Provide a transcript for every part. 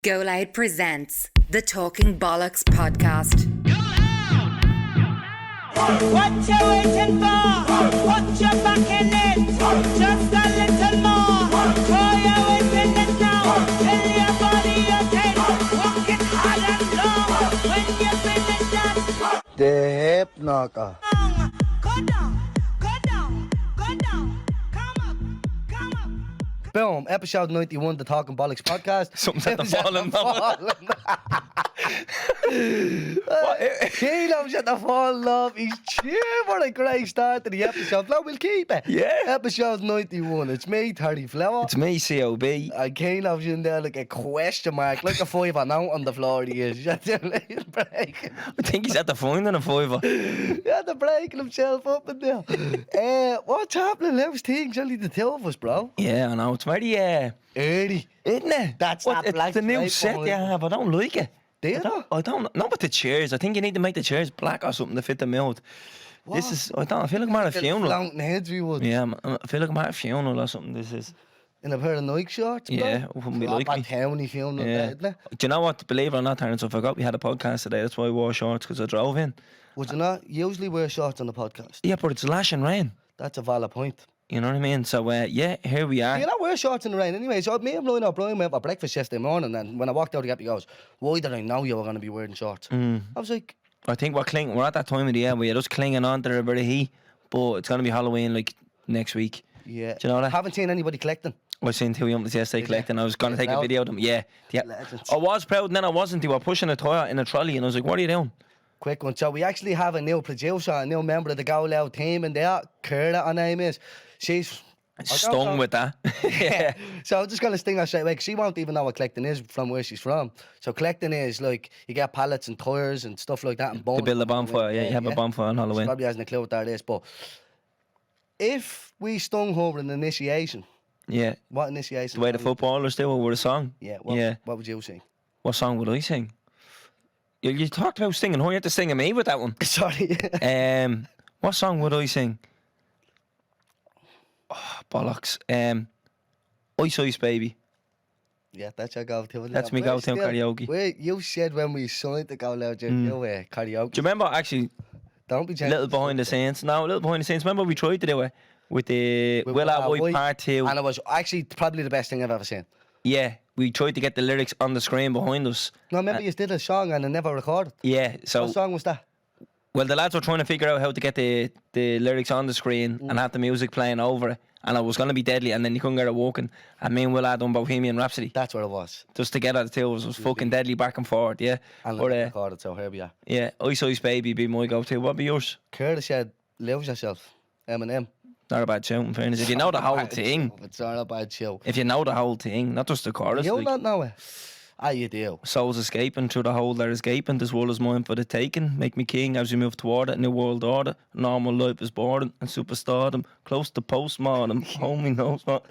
Go Loud presents the Talking Bollox podcast. What you waiting for? Put your back in it. Just a little more. Throw your weight in it now. Tell your body you take. Walk it hard and long. When you finish that, The hip knocker. go down, go down, go down. Come up, come up. Boom. Episode 91, the Talking Bollox podcast. Something's at the falling. Caleb's at the falling off. He's cheering. What a great start to the episode. Well, we'll keep it. Yeah. Episode 91. It's me, 30 Flower. It's me, COB. And Caleb's in there like a question mark, like a fiver now on the floor he is. He's at the break. I think he's at the finding a fiver. Yeah, the breaking himself up in there. What's happening? How's things? Only the two of us, bro. Yeah, I know. It's very, Early. isn't it? That's what, that black it's the new stripe set on you it. have. I don't like it. Do you not? I don't. Not with the chairs. I think you need to make the chairs black or something to fit the mood. This is. I feel like I'm at a funeral. Flaunting heads we would. Yeah, I feel like I'm at a funeral or something. This is. In a pair of Nike shorts, bro. Yeah, wouldn't be like me. Towny funeral, Yeah. isn't it? Do you know what? Believe it or not, Terence, I forgot we had a podcast today. That's why I wore shorts, because I drove in. Would you not usually wear shorts on the podcast? Yeah, but it's lashing rain. That's a valid point. You know what I mean? So, yeah, here we are. You not wear shorts in the rain anyway. So me and Brian O'Brien went for breakfast yesterday morning, and when I walked out, the gap, he goes, "Why did I know you were going to be wearing shorts?" I was like, I think we're at that time of the year where you're just clinging on to a bit of heat, but it's going to be Halloween like next week. "Yeah." Do you know that? Haven't seen anybody collecting. I seen two youngsters yesterday collecting. I was going to take a proud? video of them. Yeah. Legends. I was proud, and then I wasn't. They were pushing a toy in a trolley, and I was like, what are you doing? Quick one. So we actually have a new producer, a new member of the Go Loud team, and there, Kira, her name is. She's Stung with that. Yeah. So I'm just going to sting her straight away, 'cause she won't even know what collecting is from where she's from. So collecting is like, you get pallets and tyres and stuff like that. And To build a bonfire. Yeah, you have a bonfire on She Halloween. probably hasn't a clue what that is. But if we stung her with an initiation, Yeah. what initiation? The way the footballers do it with a song. Yeah. Yeah. What would you sing? What song would I sing? You talked about singing. Who you had to sing at me with that one? Sorry. What song would I sing? Oh, bollocks. Ice Ice Baby. Yeah, that's your go-to. That's me go-to karaoke. Wait, you said when we signed the Go Loud, you karaoke. Do you remember actually? Don't be Little behind the scenes. No, a little behind the scenes. Remember we tried to do it with the Will I White Part 2. And it was actually probably the best thing I've ever seen. Yeah, we tried to get the lyrics on the screen behind us. No, remember you did a song and it never recorded. Yeah, so What song was that? well, the lads were trying to figure out how to get the lyrics on the screen and have the music playing over it. And it was going to be deadly, and then you couldn't get it working. And me and Will had done Bohemian Rhapsody. That's what it was. Just together, the two of us was fucking deadly back and forth, yeah. And But, it recorded, so here we are. yeah, Ice Ice Baby be my go-to. What be yours? Curtis said, "Lose yourself." Eminem. Not a bad shout, in fairness. If you know the whole thing, It's not a bad show. if you know the whole thing, not just the chorus. You like, don't know it. Ah, you do. souls escaping through the hole they're escaping. This world is mine for the taking. Make me king as we move toward it. New world order. Normal life is boring and superstardom. Close to postmortem. Homie knows what.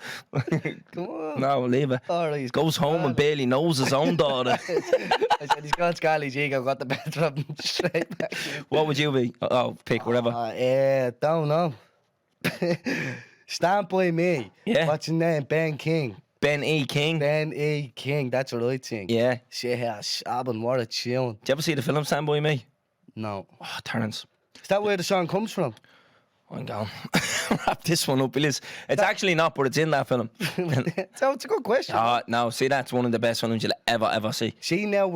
Come on. No, leave it. All right, he's Goes got home and barely knows his own daughter. I said he's got Scarly's ego, got the better of him straight back. What would you be? Oh, pick whatever. Don't know. Stand by me. Yeah. What's his name? Ben King. Ben E. King. Ben E. King. That's what I think. Yeah. Yeah, Shaban, what a tune. Did you ever see the film Stand By Me? No. Oh, Terence. Is that where the song comes from? I'm going. Wrap this one up, Willis. It's actually not, but it's in that film. So it's a good question. Oh, no, see, that's one of the best films you'll ever see. See, now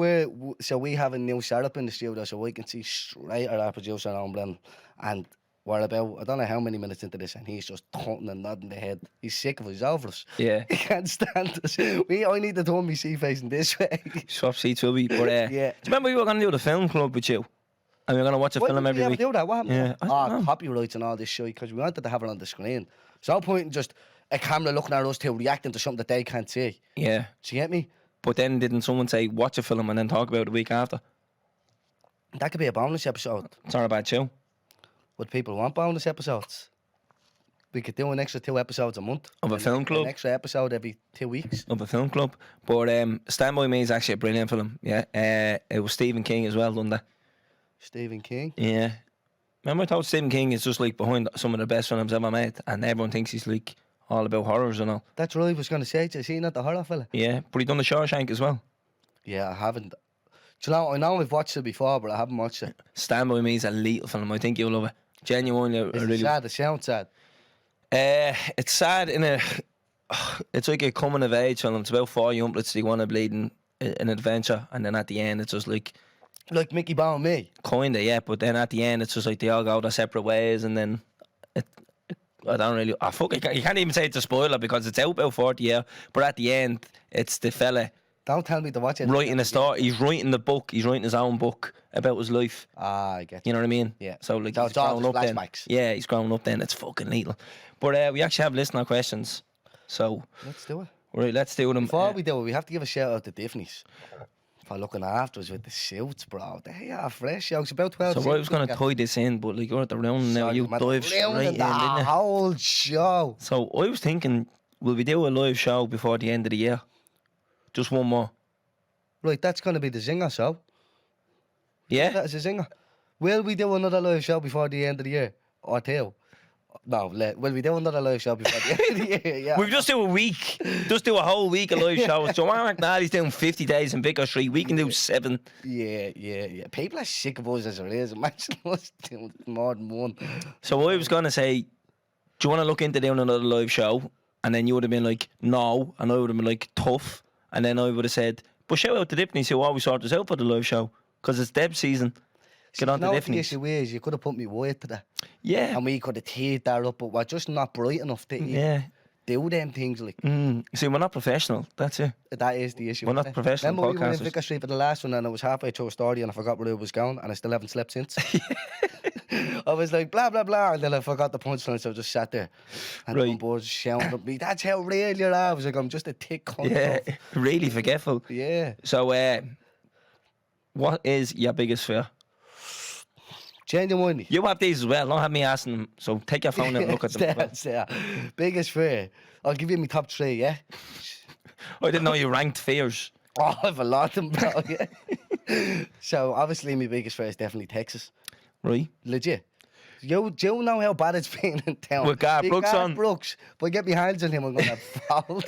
so we have a new setup in the studio, so we can see straight at our producer, Omblin, and we're about, I don't know how many minutes into this, and he's just taunting and nodding the head. He's sick of us, he's over us. Yeah. He can't stand us. I need to turn my seat facing this way. Swap seats will be, but Yeah. Do you remember we were going to do the film club with you? And we were going to watch a Why film did we every ever week. do that? What happened? Yeah, I don't know. Copyrights and all this shit, because we wanted to have it on the screen. So no point in just a camera looking at us two reacting to something that they can't see. Yeah. Do you get me? But then didn't someone say, watch a film and then talk about it the week after? That could be a bonus episode. It's not a bad show. Would people want bonus episodes? We could do an extra 2 episodes a month. Of a film club? An extra episode every 2 weeks. Of a film club. But Stand By Me is actually a brilliant film. Yeah. It was Stephen King as well, done that. Stephen King. Yeah. Remember I told Stephen King is just like behind some of the best films ever made, and everyone thinks he's like all about horrors and all. That's what I was going to say to you. See, not the horror fella. Yeah, but he done The Shawshank as well. Yeah, I haven't. Do you know, I know I've watched it before, but I haven't watched it. Stand By Me is a lethal film. I think you'll love it. Genuinely, I Is really. it sad? It sounds sad. It's sad in a. It's like a coming of age film. It's about 4 young bloods. They want to bleed in an adventure, and then at the end, it's just like Like Mickey Bow and me. kinda, yeah. But then at the end, it's just like they all go their separate ways, and then I don't really. You can't even say it's a spoiler because it's out about 40 years. But at the end, it's the fella Don't tell me to watch it. writing a story. He's writing the book. He's writing his own book about his life. Ah, I get You know what I mean? Yeah. So like So he's it's all grown just up then. flashbacks. Yeah, he's grown up then. It's fucking lethal. But we actually have listener questions. So Let's do it. right, let's do them. Before we do it, we have to give a shout out to Tiffany's for looking after us with the suits, bro. They are fresh. Yo, it's about 12. So I was going to tie this in, but like you're at the round now, you dive straight in, didn't the you? whole show. So I was thinking, will we do a live show before the end of the year? Just one more. Right, that's going to be the zinger show. Yeah? That's a zinger. Will we do another live show before the end of the year? Or two? No, will we do another live show before the end of the year? Yeah. We'll just do a week. Just do a whole week of live shows. So Mark McNally's doing 50 days in Vicar Street. We can do 7. Yeah. People are sick of us as it is. Imagine us doing more than one. So I was going to say, do you want to look into doing another live show? And then you would have been like, no. And I would have been like, tough. And then I would have said, but shout out to Dipney who always sort us out for the live show. Because it's Deb season. Get on to The Dipney. issue is, you could have put me weight to that. Yeah. And we could have teed that up, but we're just not bright enough to Yeah. do them things. Like See, we're not professional. That's it. that is the issue. We're not isn't it? professional Remember we were in podcasters. Vicar Street for the last one, and I was halfway through a story, and I forgot where it was going, and I still haven't slept since. I was like blah blah blah, and then I forgot the punchline, so I just sat there, and Right. the boys shouting at me, "That's how real you are." I was like, "I'm just a thick cunt." Yeah. Really forgetful. Yeah. So, what is your biggest fear? Genuinely. You have these as well. Don't have me asking them. So take your phone out and look at them. That's biggest fear. I'll give you my top 3, yeah? I didn't know you ranked fears. Oh, I have a lot of them, bro, yeah. So, obviously, my biggest fear is definitely Texas. Right? Legit. Do you know how bad it's been in town? With Garth Big Brooks Garth on. Brooks. But get my hands on him, I'm going to fall.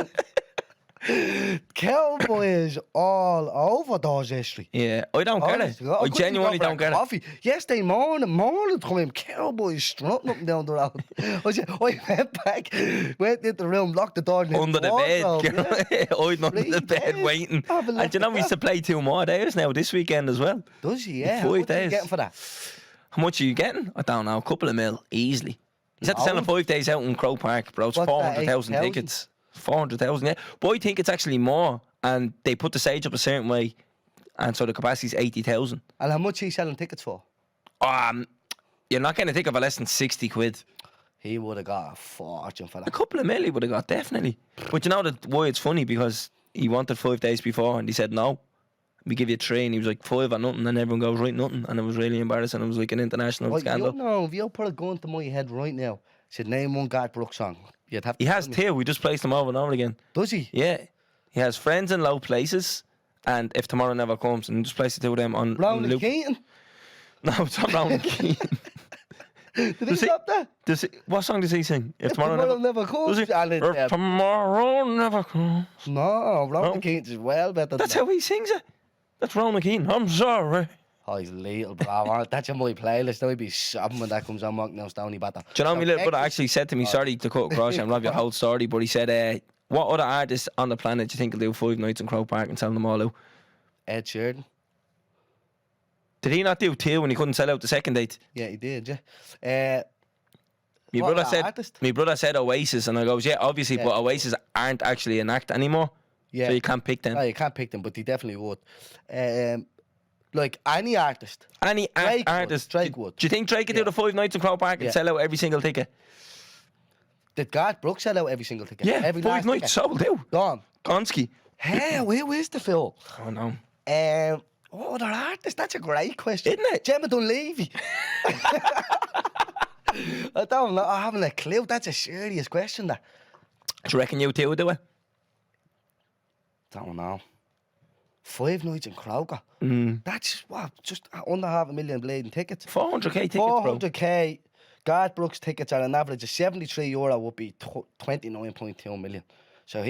Cowboys all over those history. Yeah. I don't get it. I genuinely don't get it. Coffee. Yesterday morning time, Cowboys strutting up and down the road. I went back, went into the room, locked the door. And Under the bed. Yeah. Hiding under the bed waiting. And you know we used to play 2 more days now this weekend as well. Does he? Yeah. 5 How much are you days. getting for that? How much are you getting? I don't know. A couple of mil. Easily. He's had to sell Oh. 5 days out in Crow Park, bro. It's What's that, 400,000 8,000? tickets. 400,000, yeah. But I think it's actually more. And they put the stage up a certain way. And so the capacity's 80,000. And how much are you selling tickets for? You're not getting a ticket for less than 60 quid. He would have got a fortune for A that. couple of mil he would have got, definitely. But you know why it's funny? Because he wanted 5 days before and he said no. We give you 3 and he was like 5 or nothing and everyone goes right nothing and it was really embarrassing. It was like an international Well, scandal. you know, if you put a gun to my head right now, said name one Garth Brooks song, you'd have to He has tell me. 2. We just placed them over and over again. Does he? Yeah. He has friends in low places and if tomorrow never comes and just place the 2 of them on Round loop. Keaton? No, it's not Round Keaton. Did he Does he- stop that? What song does he sing? If Tomorrow never comes. Does he? And it's, If tomorrow never comes. no, Round No. Keaton is well better That's than how he sings it. That's Rowan Keane. I'm sorry. Oh, he's little, bro. That's on my playlist. I'll be sobbing when that comes on, Mark now, Stony Batter. Do you know, So my little brother Texas- actually said to me, sorry to cut across you and rob your whole story, but he said, what other artists on the planet do you think will do 5 nights in Crow Park and sell them all out? Ed Sheeran. Did he not do 2 when he couldn't sell out the second date? Yeah, he did, yeah. My What brother said artist? my brother said Oasis and I goes, yeah, obviously, Yeah. but Oasis aren't actually an act anymore. Yeah. So you can't pick them. No, you can't pick them, but he definitely would. Like any artist. Any Drake would, artist. Drake would. Do you think Drake could do Yeah. the 5 nights in Crow Park and Yeah. sell out every single ticket? Did Garth Brooks sell out every single ticket? Yeah, every 5 last nights ticket? sold out. Gone. Gonski. Hey, where is the film? Oh no. What other artist? That's a great question. Isn't it? Gemma Dunleavy. I don't know. I haven't a clue. That's a serious question, that. Do you reckon you 2 would do it? Don't know. 5 nights in Croker. That's what? Just under $500,000 bleeding tickets. 400k tickets, bro. 400k. Garth Brooks tickets are an average of €73 would be 29.2 million. So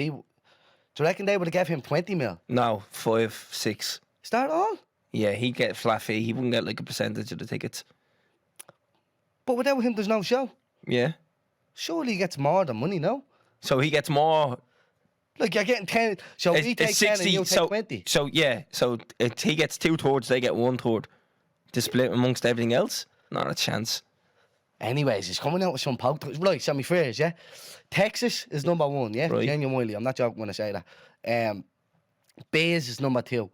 Do you reckon they would have gave him 20 mil? No, 5, 6. Is that all? Yeah, he'd get a flat fee. He wouldn't get like a percentage of the tickets. But without him, there's no show. Yeah. Surely he gets more than money, no? So he gets more. Like, you're getting 10. So we take 10 and you take 20. So yeah, so he gets 2/3, they get 1/3. To split amongst everything else? Not a chance. Anyways, he's coming out with some poke. Right, semi-finals, yeah? Texas is number 1, yeah? Right. Genuinely, I'm not joking when I say that. Bears is number 2.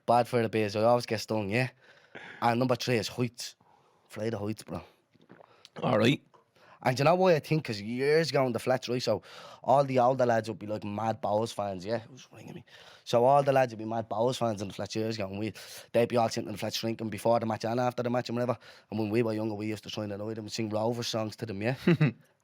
Bad for the Bears, I always get stung, yeah? And number 3 is heights. Afraid of heights, bro. All right. And you know why I think? Because years ago in the flats, right? So all the older lads would be like mad Bowers fans, yeah? Who's ringing me? So all the lads would be mad Bowers fans in the flats years ago. And they'd be all sitting in the flats drinking before the match and after the match and whatever. And when we were younger, we used to try and annoy them and sing Rover songs to them, yeah?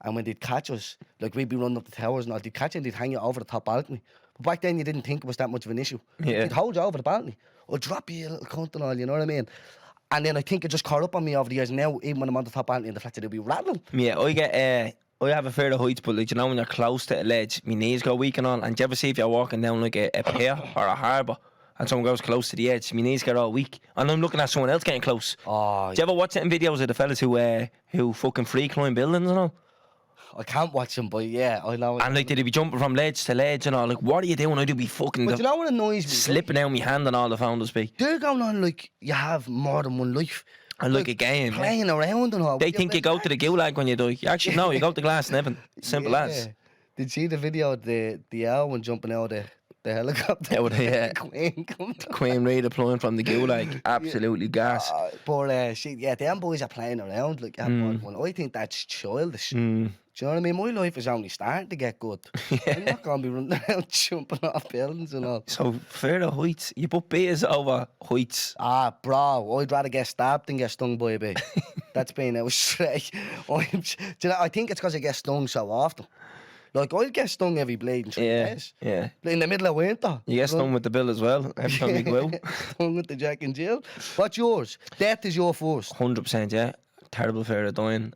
And when they'd catch us, like we'd be running up the towers and all, they'd catch you and they'd hang you over the top balcony. But back then you didn't think it was that much of an issue. Yeah. They'd hold you over the balcony. Or drop you, you little cunt and all, you know what I mean? And then I think it just caught up on me over the years. Now, even when I'm on the top balcony in the flats, they'll be rattling. Yeah, I have a fear of heights, but like, you know, when you're close to a ledge, my knees go weak and all. And do you ever see if you're walking down like a pier or a harbour and someone goes close to the edge, my knees get all weak. And I'm looking at someone else getting close. Oh, Do you ever watch them videos of the fellas who fucking free climb buildings and all? I can't watch them, but yeah, I know. And like, they'd be jumping from ledge to ledge and all. Like, what are you doing? I'd be fucking But you know what annoys me? slipping out my hand and all the phone to speak. They're going on like you have more than one life. And like a game. Yeah. Playing around and all. They think you go to the gulag when you die. You actually, no, you go to Glass Nevin. Simple as. Did you see the video of the owl one jumping out of the helicopter? Yeah. Queen coming. Queen redeploying from the gulag. Absolutely gas. But them boys are playing around like that one. I think that's childish. Do you know what I mean? My life is only starting to get good. I'm not going to be running around jumping off buildings and all. So, fair to heights. You put beers over heights. Ah, bro, I'd rather get stabbed than get stung by a bee. That's being out straight. Do you know, I think it's because I get stung so often. Like, I get stung every bleeding 3 days. Yeah. In the middle of winter. You get stung with the bill as well every time you go out. Stung with the Jack and Jill. What's yours? Death is your first. 100%, yeah. Terrible fear of dying.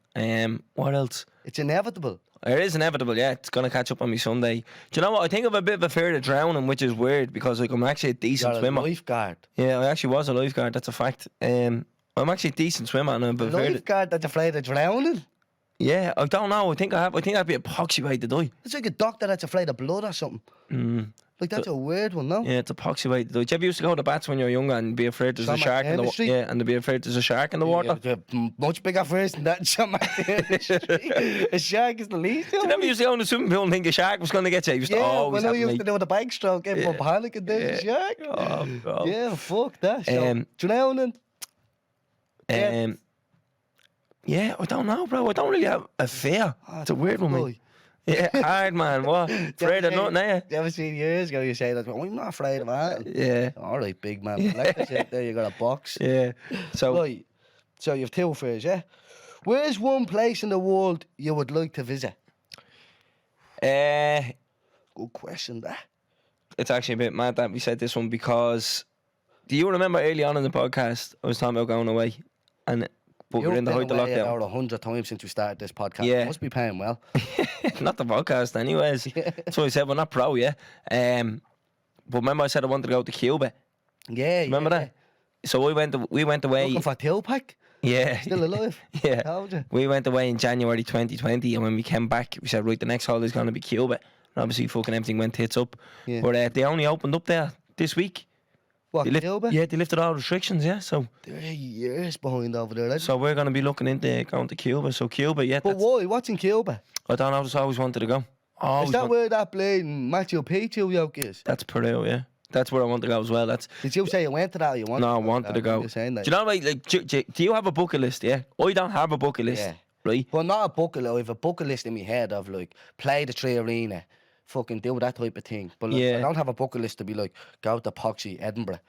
What else? It's inevitable. It is inevitable, yeah. It's going to catch up on me someday. Do you know what? I think I've a bit of a fear of drowning, which is weird because like I'm actually a decent You're swimmer. A lifeguard. Yeah, I actually was a lifeguard. That's a fact. I'm actually a decent swimmer, and I'm a lifeguard that's afraid of drowning. Yeah, I don't know. I think I'd be a poxy way to die. It's like a doctor that's afraid of blood or something. Like that's a weird one, no? Yeah, it's a poxy way to die. Do you ever used to go to the bats when you were younger and be afraid there's a shark in the water? Yeah, and to be afraid there's a shark in the water. Yeah, much bigger first than that. A shark is the least. You never used to go in the swimming pool and think a shark was going to get you. You used to always when I used to do the backstroke, everyone panicking, there's a shark. Oh, God. Yeah, fuck that. So, drowning. Yeah, I don't know, bro. I don't really have a fear. It's a weird one, mate. Yeah, hard, man. What? Afraid of nothing, eh? You ever seen years ago you say that? I'm not afraid of that. Yeah. All right, big man. Like I said, there you got a box. Yeah. So, right. So you have 2 fears, yeah? Where's one place in the world you would like to visit? Good question, that. It's actually a bit mad that we said this one because do you remember early on in the podcast I was talking about going away but we're in the height of lockdown. About 100 times since we started this podcast. Yeah. You must be paying well. Not the podcast, anyways. That's what I said. We're not pro, yeah. But remember, I said I wanted to go to Cuba. Yeah. Remember that? So we went away. Looking for Tilpak? Yeah. Still alive? Yeah. Told you. We went away in January 2020, and when we came back, we said, right, the next holiday's going to be Cuba. And obviously, fucking everything went tits up. Yeah. But they only opened up there this week. What, Cuba? Yeah, they lifted all restrictions, yeah. So they're years behind over there. So we're going to be looking into going to Cuba. So Cuba, yeah. But why? What's in Cuba? I don't know. I just always wanted to go. Is that where that playing Machu Picchu yoke is? That's Peru, yeah. That's where I want to go as well. Did you say you went to that or you wanted to go? No, I wanted to go. Saying that. Do you know, like do you have a bucket list, yeah? I don't have a bucket list, right? Well, not a bucket list. I have a bucket list in my head of like, play the 3 Arena, fucking do that type of thing. But like, I don't have a bucket list to be like, go to Poxy, Edinburgh.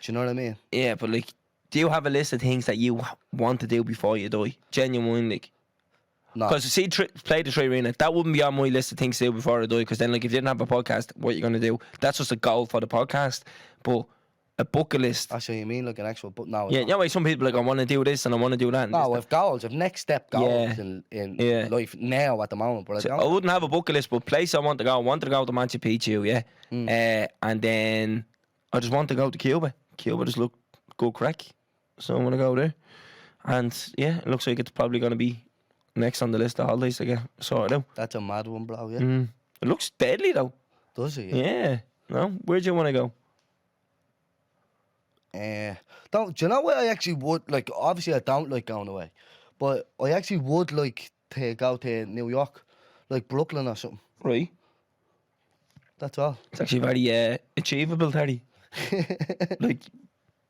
Do you know what I mean? Yeah, but like, do you have a list of things that you want to do before you die? Genuinely, like. No. Because see, play the 3 Arena, that wouldn't be on my list of things to do before I die. Because then, like, if you didn't have a podcast, what are you going to do? That's just a goal for the podcast. But a bucket list. That's what you mean, like an actual book. No, it's Yeah, not. you know, like some people like, I want to do this and I want to do that. And No, this, I've goals. I've next step goals Yeah. in Yeah. life now at the moment. But I so I don't. wouldn't have a bucket list, but place I want to go. I want to go to Machu Picchu, yeah. And then I just want to go to Cuba. Cuba just look good crack. So I'm going to go there. And yeah, it looks like it's probably going to be next on the list of holidays to get sorted out. That's a mad one, bro. Yeah. It looks deadly though. Does it? Yeah. No? Where do you want to go? Do you know where I actually would like? Obviously, I don't like going away, but I actually would like to go to New York, like Brooklyn or something. Right. That's all. It's actually very achievable, Terry. Like,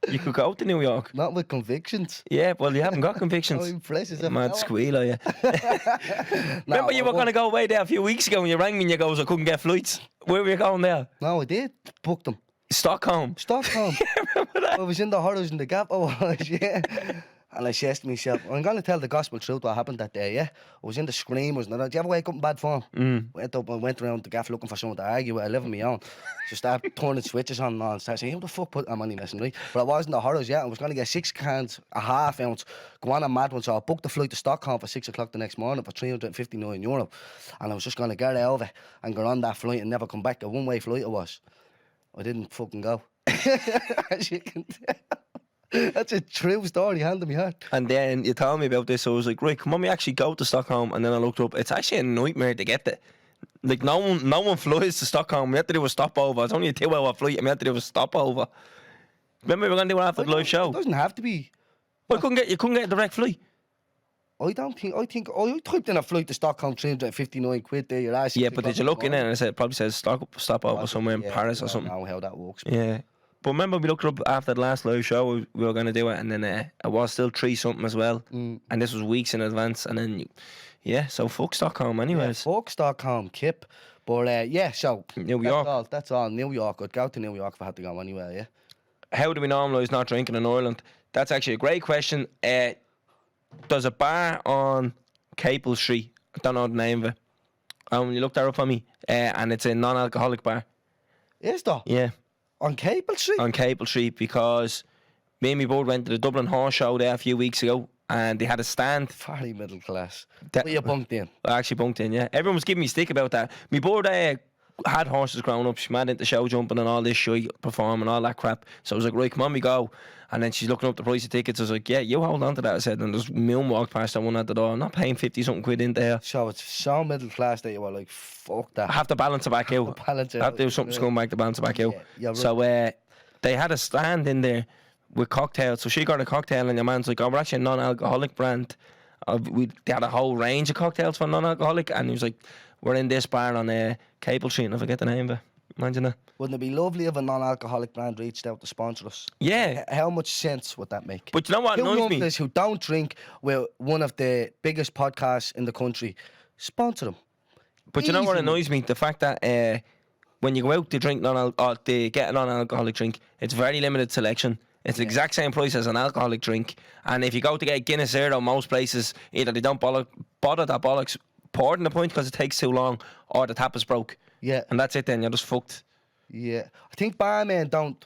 you could go to New York. Not with convictions. Yeah, well, you haven't got Oh, convictions. impressive. Mad squeal, are you? Remember you were going to go away there a few weeks ago and you rang me and you goes, I couldn't get flights. Where were you going there? No, I did book them. Stockholm. Stockholm. I was in the horrors in the gap. I was, yeah. And I says to myself, I'm going to tell the gospel truth what happened that day, yeah? I was in the screamers. And do you ever wake up in bad form? Went up and went around the gaff looking for someone to argue with. I live on my own. So start turning switches on and start saying, who the fuck put... I'm only messing, right? But I was in the horrors, yeah. I was going to get 6 cans, a half ounce, go on a mad one. So I booked the flight to Stockholm for 6 o'clock the next morning for €359. And I was just going to get out of it and go on that flight and never come back. A one-way flight it was. I didn't fucking go. As you can tell. That's a true story, hand in my heart. And then you told me about this, so I was like, right, come on, we actually go to Stockholm. And then I looked up, it's actually a nightmare to get there. Like, no one flies to Stockholm. We had to do a stopover. It's only a 2-hour flight and we had to do a stopover. Remember we were going to do it after the live show? It doesn't have to be. Well, you couldn't get a direct flight. I typed in a flight to Stockholm, £359 there, your ass. Yeah, but did you look in it and it probably says stopover somewhere in Paris or something? I don't know how that works. Yeah. But remember, we looked up after the last live show, we were going to do it, and then it was still 3 something as well. And this was weeks in advance, and then, so fuck Stockholm anyways. Yeah, fuck Stockholm, Kip. But so New York. That's all. New York. I'd go to New York if I had to go anywhere, yeah. How do we normalise not drinking in Ireland? That's actually a great question. There's a bar on Capel Street. I don't know the name of it. You looked that up for me, and it's a non-alcoholic bar. Is there? Yeah. On Capel Street? On Capel Street, because me and my board went to the Dublin Horse Show there a few weeks ago and they had a stand. Very middle class. That- But you bunked in. I actually bunked in, yeah. Everyone was giving me stick about that. My board had horses growing up. She mad into show jumping and all this shit, performing, all that crap. So I was like, right, come on, we go. And then she's looking up the price of tickets. I was like, yeah, you hold on to that. I said, and there's Milne walked past that one at the door. I'm not paying 50-something quid in there. So it's so middle class that you were like, fuck that. I have to balance it back out. Balance it I have to do out, something yeah. scumbag to balance it back out. Yeah, you're right. So they had a stand in there with cocktails. So she got a cocktail and your man's like, oh, we're actually a non-alcoholic brand. They had a whole range of cocktails for non-alcoholic. And he was like, we're in this bar on Capel Street. And I forget the name of it. Imagine that. Wouldn't it be lovely if a non-alcoholic brand reached out to sponsor us? Yeah. How much sense would that make? But you know what Two annoys me? youngsters who don't drink with one of the biggest podcasts in the country, sponsor them. But you know what Easy. annoys me? The fact that when you go out to drink to get a non-alcoholic drink, it's very limited selection. It's the exact same price as an alcoholic drink. And if you go to get Guinness Zero, most places, either they don't bother that bollocks poured in the point because it takes too long, or the tap is broke. Yeah. And that's it then, you're just fucked. Yeah. I think barmen don't,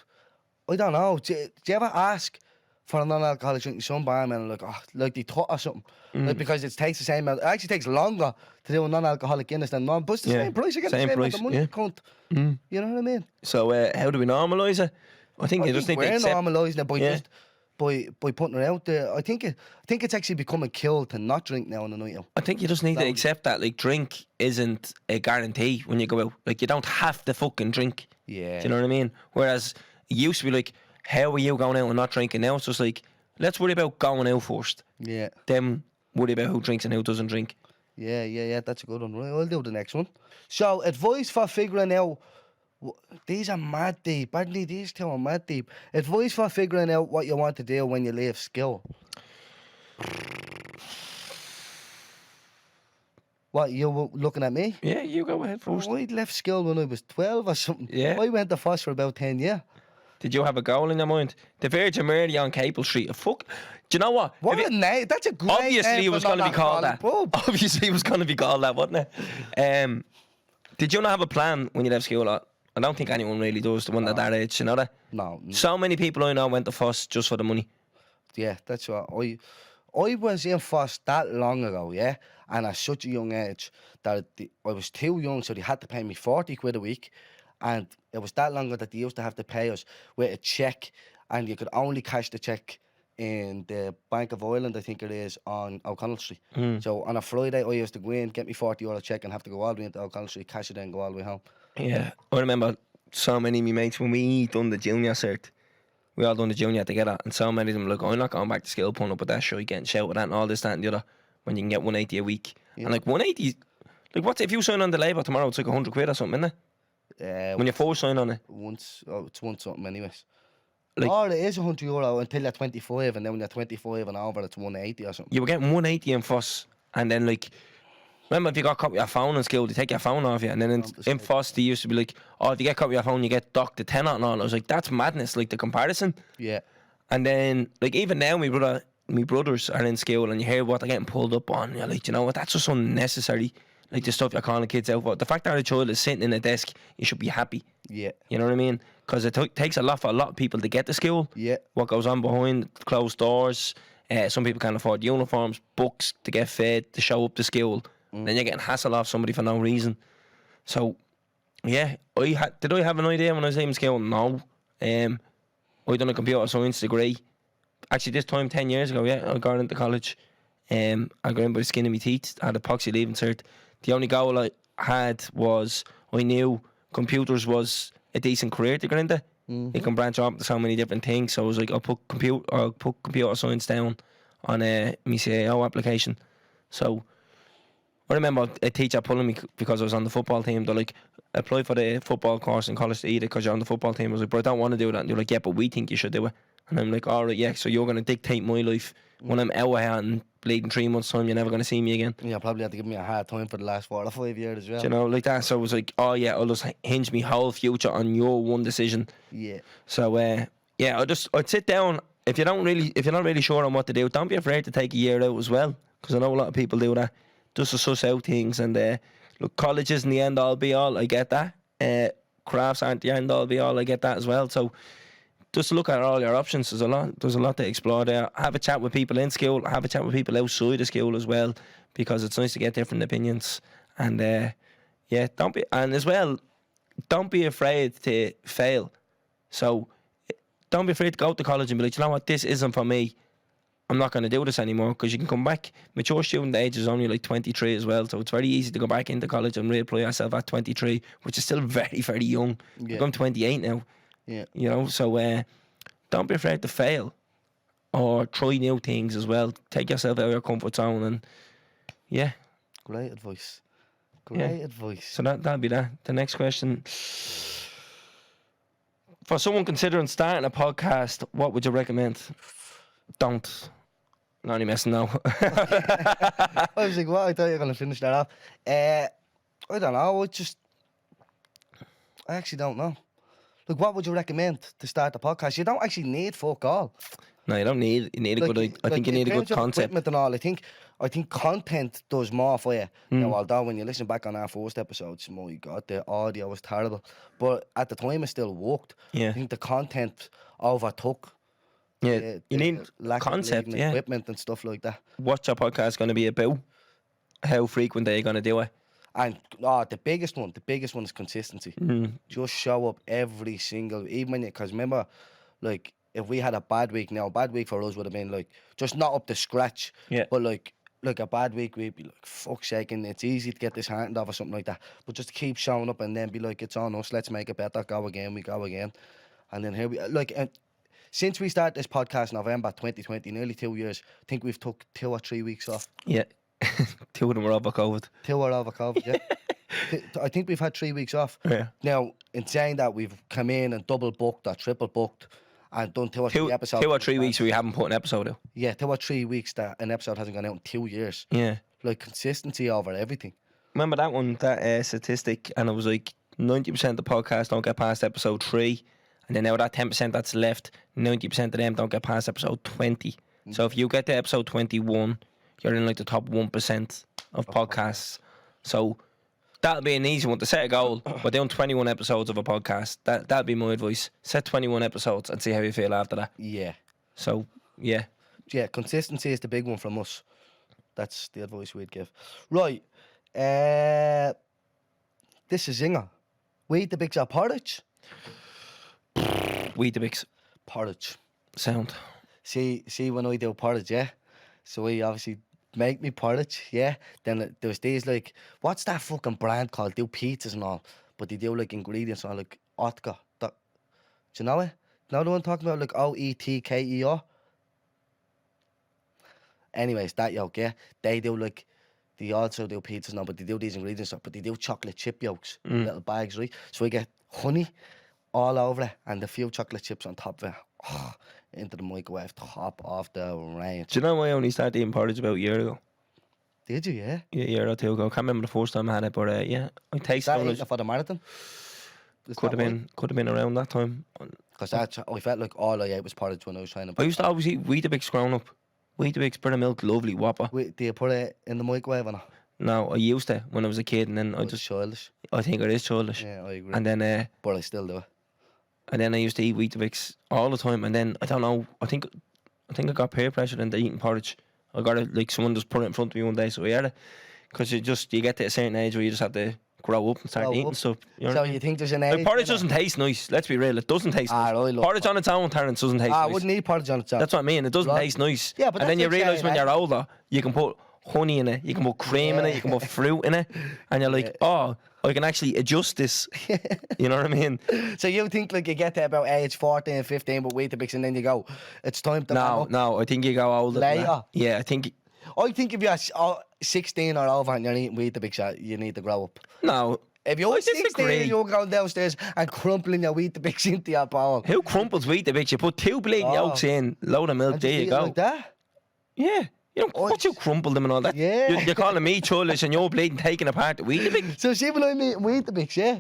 I don't know. Do you ever ask for a non-alcoholic drink? Some barmen are like they thought or something. Like, because it takes the same amount. It actually takes longer to do a non-alcoholic Guinness than non. But it's the Yeah. same price. You get Same the same price, amount of money, yeah. cunt. You know what I mean? So how do we normalise it? I think you just need to we're accept... normalising it by Yeah. just by putting it out there. I think it's actually becoming cool to not drink now on the night out. I think you just need to accept that, like, drink isn't a guarantee when you go out. Like, you don't have to fucking drink. Yeah. Do you know what I mean? Whereas it used to be like, how are you going out and not drinking? Now it's just like, let's worry about going out first. Yeah. Then worry about who drinks and who doesn't drink. Yeah. That's a good one. Right, I'll do the next one. So, advice for figuring out. These are mad deep. Badly, these two are mad deep. Advice for figuring out what you want to do when you leave school. What, you were looking at me? Yeah, you go ahead first. I left school when I was 12 or something. Yeah. I went to FOSS for about 10 years. Did you have a goal in your mind? The Virgin Mary on Capel Street. Fuck. Do you know what? What If a name. That's a great obviously name it was for going to be called that. non-alcoholic pub. Obviously it was going to be called that, wasn't it? Did you not have a plan when you left school? I don't think anyone really does, the one at that age, you know that? No. So many people I know went to FOSS just for the money. Yeah, that's what I was in FOSS that long ago, yeah, and at such a young age that I was too young, so they had to pay me 40 quid a week, and it was that long ago that they used to have to pay us with a cheque, and you could only cash the cheque in the Bank of Ireland, I think it is, on O'Connell Street. So on a Friday, I used to go in, get me €40 cheque, and have to go all the way into O'Connell Street, cash it in, go all the way home. Yeah, I remember so many of my mates when we done the junior cert. We all done the junior together, and so many of them like, I'm not going back to school, pulling up with that shit, getting shouted at and all this, that, and the other. When you can get 180 a week, and like 180, like what's if you sign on the Labour tomorrow? It's like 100 quid or something, isn't it? When you first sign on it, it's once something, anyways. Like, or it is €100 until you're 25, and then when you're 25 and over, it's 180 or something. you were getting 180 in FOSS, and then like, remember if you got caught with your phone in school, they take your phone off you, and then in FOSS they used to be like, oh, if you get caught with your phone, you get docked the tenner and all. I was like, that's madness, like the comparison. Yeah. And then like even now, my brothers are in school, and you hear what they're getting pulled up on. You're like, you know what? That's just unnecessary. Like the stuff you're calling kids out for. The fact that a child is sitting in a desk, you should be happy. Yeah. You know what I mean? Because it takes a lot for a lot of people to get to school. Yeah. What goes on behind closed doors. Some people can't afford uniforms, books to get fed, to show up to school. Then you're getting hassled off somebody for no reason. So, yeah, did I have an idea when I was in school? No. I done a computer science degree. Actually, this time 10 years ago, yeah, I got into college. I got in by the skin of my teeth. I had a epoxy leaving cert. The only goal I had was I knew computers was a decent career to get into. It can branch off to so many different things. So I was like, I'll put computer science down on my CAO application. So I remember a teacher pulling me because I was on the football team. They're like, apply for the football course in college to eat it because you're on the football team. I was like, but I don't want to do that. And they're like, yeah, but we think you should do it. And I'm like, all right, yeah, so you're going to dictate my life. When I'm out here and bleeding 3 months' time, you're never going to see me again. Yeah, probably had to give me a hard time for the last 4 or 5 years as well. Do you know, like that. So I was like, oh yeah, I'll just hinge my whole future on your one decision. Yeah. So yeah, I'd sit down. If you're not really sure on what to do, don't be afraid to take a year out as well, because I know a lot of people do that, just to suss out things. And look, college isn't the end all be all. I get that. Crafts aren't the end all be all. I get that as well. So just look at all your options. There's a lot to explore there. Have a chat with people in school. Have a chat with people outside of school as well, because it's nice to get different opinions. And yeah, don't be afraid to fail. So don't be afraid to go to college and be like, you know what, this isn't for me. I'm not going to do this anymore, because you can come back. Mature student age is only like 23 as well, so it's very easy to go back into college and reapply yourself at 23, which is still very, very young. Yeah. I'm 28 now. Yeah. You know, so don't be afraid to fail or try new things as well. Take yourself out of your comfort zone, and yeah. Great advice. Great advice. So that'll be that. The next question. For someone considering starting a podcast, what would you recommend? Don't. I'm only messing now. I was like, what? I thought you were going to finish that off. I don't know. I actually don't know. Look, what would you recommend to start a podcast? You don't actually need fuck all. No, you don't need. You need a good. I think you need a good concept. And all, I think content does more for you. Now, although when you listen back on our first episodes, my God, the audio was terrible. But at the time, it still worked. Yeah. I think the content overtook. Yeah, you need concept, yeah, equipment and stuff like that. What's your podcast going to be about? How frequent are you going to do it? And the biggest one is consistency. Just show up every single, even when because remember, like if we had a bad week for us would have been like just not up to scratch. Yeah. But like a bad week, we'd be like, fuck's sake, and it's easy to get this hand off or something like that. But just keep showing up and then be like, it's on us, let's make it better, go again, and then here we since we started this podcast November 2020, nearly 2 years, I think we've took 2 or 3 weeks off. Yeah. 2 of them were over COVID. 2 were over COVID, yeah. I think we've had 3 weeks off. Yeah. Now, in saying that, we've come in and double booked or triple booked and done 2 or 3 episodes. 2 or 3 weeks where we haven't put an episode out. Yeah, 2 or 3 weeks that an episode hasn't gone out in 2 years. Yeah. Like consistency over everything. Remember that one, that statistic, and it was like 90% of the podcasts don't get past episode 3. And then out of that 10% that's left, 90% of them don't get past episode 20. So if you get to episode 21, you're in like the top 1% of podcasts. So that'll be an easy one to set a goal. We're doing 21 episodes of a podcast. That'll be my advice. Set 21 episodes and see how you feel after that. Yeah. So, yeah. Yeah, consistency is the big one from us. That's the advice we'd give. Right. This is Zinger. Weetabix or porridge? Weetabix. Porridge. Sound. See when I do porridge, yeah? So I obviously make me porridge, yeah? Then there's these like, what's that fucking brand called? Do pizzas and all, but they do like ingredients and all, like Oetker. Do you know it? Know the one I'm talking about? Like Oetker. Anyways, that yolk, yeah? They do like, they also do pizzas now, but they do these ingredients, but they do chocolate chip yolks, little bags, right? So I get honey all over it and a few chocolate chips on top of it. Oh, into the microwave, top off the range. Do you know I only started eating porridge about a year ago? Did you, yeah? Yeah, a year or two ago. I can't remember the first time I had it, but yeah, I tasted That it. eating it for the marathon? Could have been around that time. Because I felt like all I ate was porridge when I was trying to... I used to always eat Weetabix growing up. Weetabix, bread and milk, lovely, whopper. Wait, do you put it in the microwave or not? No, I used to when I was a kid, and then I It's just... childish. I think it is childish. Yeah, I agree. And then... But I still do it. And then I used to eat Weetabix all the time, and then I don't know. I think I got peer pressure into eating porridge. I got it like someone just put it in front of me one day, so I had it. Because you get to a certain age where you just have to grow up and start eating stuff. You know So what I mean? you think there's an age? Like, porridge doesn't taste nice. Let's be real, it doesn't taste nice. I love Porridge on its own, Terence, doesn't taste I nice. wouldn't eat porridge on its own. That's what I mean. It doesn't Right. taste nice. Yeah, but and then that's you like realise saying, when you're older, you can put honey in it, you can put cream in it, you can put fruit in it, and you're like, oh, I can actually adjust this. You know what I mean? So you think like you get to about age 14, 15 with Weetabix and then you go, it's time to man up. No, I think you go older. than Later? that. Yeah, I think. I think if you're 16 or over and you're eating Weetabix, you need to grow up. No. If you're I 16 disagree. and you're going downstairs and crumpling your Weetabix into your bowl. Who crumples Weetabix? You put 2 bleeding yolks in, load of milk, And there just you eat it go. like that? Yeah. You don't what you crumple them and all that. Yeah. You're calling me churlish and you're bleeding taking apart the Weetabix. So see when I'm eating Weetabix, yeah,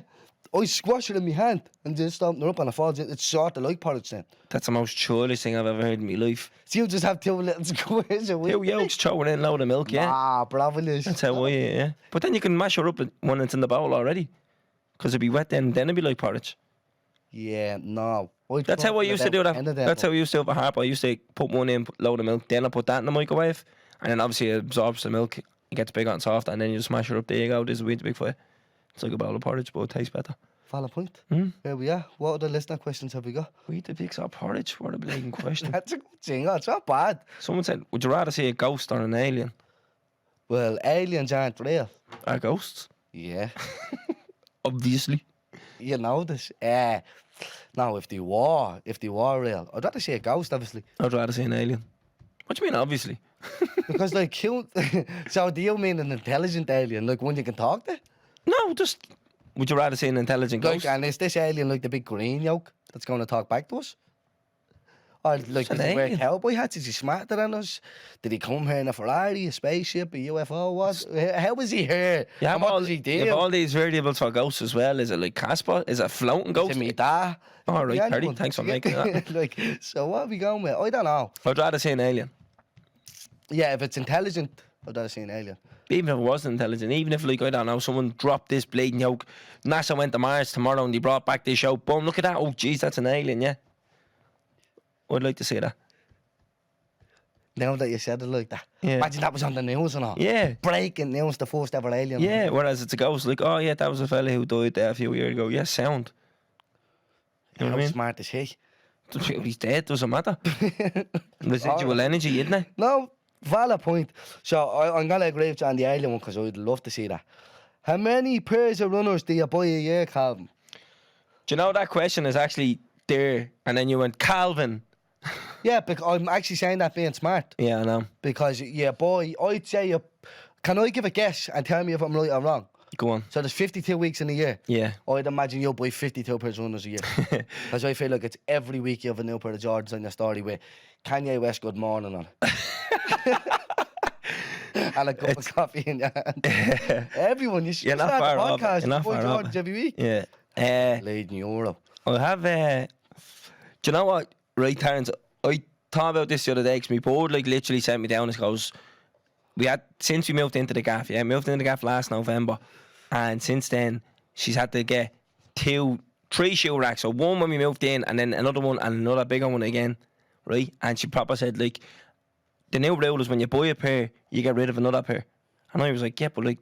I squash it in my hand and just stomp it up and it falls in. It's sort of like porridge then. That's the most churlish thing I've ever heard in my life. So you just have 2 little squares of 2 Weetabix? yolks, throw it in, load of milk, yeah. Ah, probably. That's how I eat, yeah. But then you can mash her up when it's in the bowl already. Because it'd be wet then it'd be like porridge. Yeah, no. That's how I used to do that. That's how I used to do it for harp. I used to put one in, put a load of milk, then I put that in the microwave, and then obviously it absorbs the milk, it gets big and soft, and then you just smash her up. There you go. This is Weetabix for you. It's like a bowl of porridge, but it tastes better. Valid point. There we are. What other listener questions have we got? Weetabix or porridge? What a blatant question. That's a good thing. Oh, it's not bad. Someone said, would you rather see a ghost or an alien? Well, aliens aren't real. Are ghosts? Yeah. Obviously. You know this. No, if they were real, I'd rather see a ghost, obviously. I'd rather see an alien. What do you mean, obviously? Because, like, so do you mean an intelligent alien, like one you can talk to? No, just, would you rather see an intelligent ghost? Like, and is this alien like the big green yolk that's going to talk back to us? Or, like, an does he wear alien. cowboy hats? Is he smarter than us? Did he come here in a Ferrari, a spaceship, a UFO? How is he here? You have And what all, does he you have do? all these variables for ghosts as well. Is it like Casper? Is it a floating Is ghost? it me dad? All right, Yeah, Terry, anyone. thanks for making that. Like, so what are we going with? I don't know. I'd rather see an alien. Yeah, if it's intelligent, I'd rather see an alien. Even if it wasn't intelligent, even if, like, I don't know, someone dropped this bleeding yolk, NASA went to Mars tomorrow and they brought back this show, boom, look at that, oh, jeez, that's an alien, yeah? I'd like to see that. Now that you said it like that. Yeah. Imagine that was on the news and all. Yeah. Breaking news, the first ever alien. Yeah, whereas it's a ghost, like, oh, yeah, that was a fella who died there a few years ago. Yeah, sound. You know How what I mean? smart is he? He's dead, doesn't matter. Residual energy, isn't it? No, valid point. So I'm going to agree with you on the alien one because I would love to see that. How many pairs of runners do you buy a year, Calvin? Do you know that question is actually there, and then you went, Calvin. Yeah, because I'm actually saying that being smart. Yeah, I know. Because, yeah, boy, I'd say you... Can I give a guess and tell me if I'm right or wrong? Go on. So there's 52 weeks in a year. Yeah. I'd imagine you'll buy 52 pairs of runners a year. Because I feel like it's every week you have a new pair of Jordans on your story with Kanye West good morning on it. And a cup of coffee in your hand. Everyone, you should You're not start far a off. podcast You're not with far Jordans off. every week. Yeah. Leading Europe. I have, do you know what? Right, Terence, I thought about this the other day because my board, like, literally sent me down and goes, since we moved into the gaff, moved into the gaff last November, And since then, she's had to get 3 shoe racks. So one when we moved in, and then another one, and another bigger one again, right? And she proper said, like, the new rule is when you buy a pair, you get rid of another pair. And I was like, yeah, but like,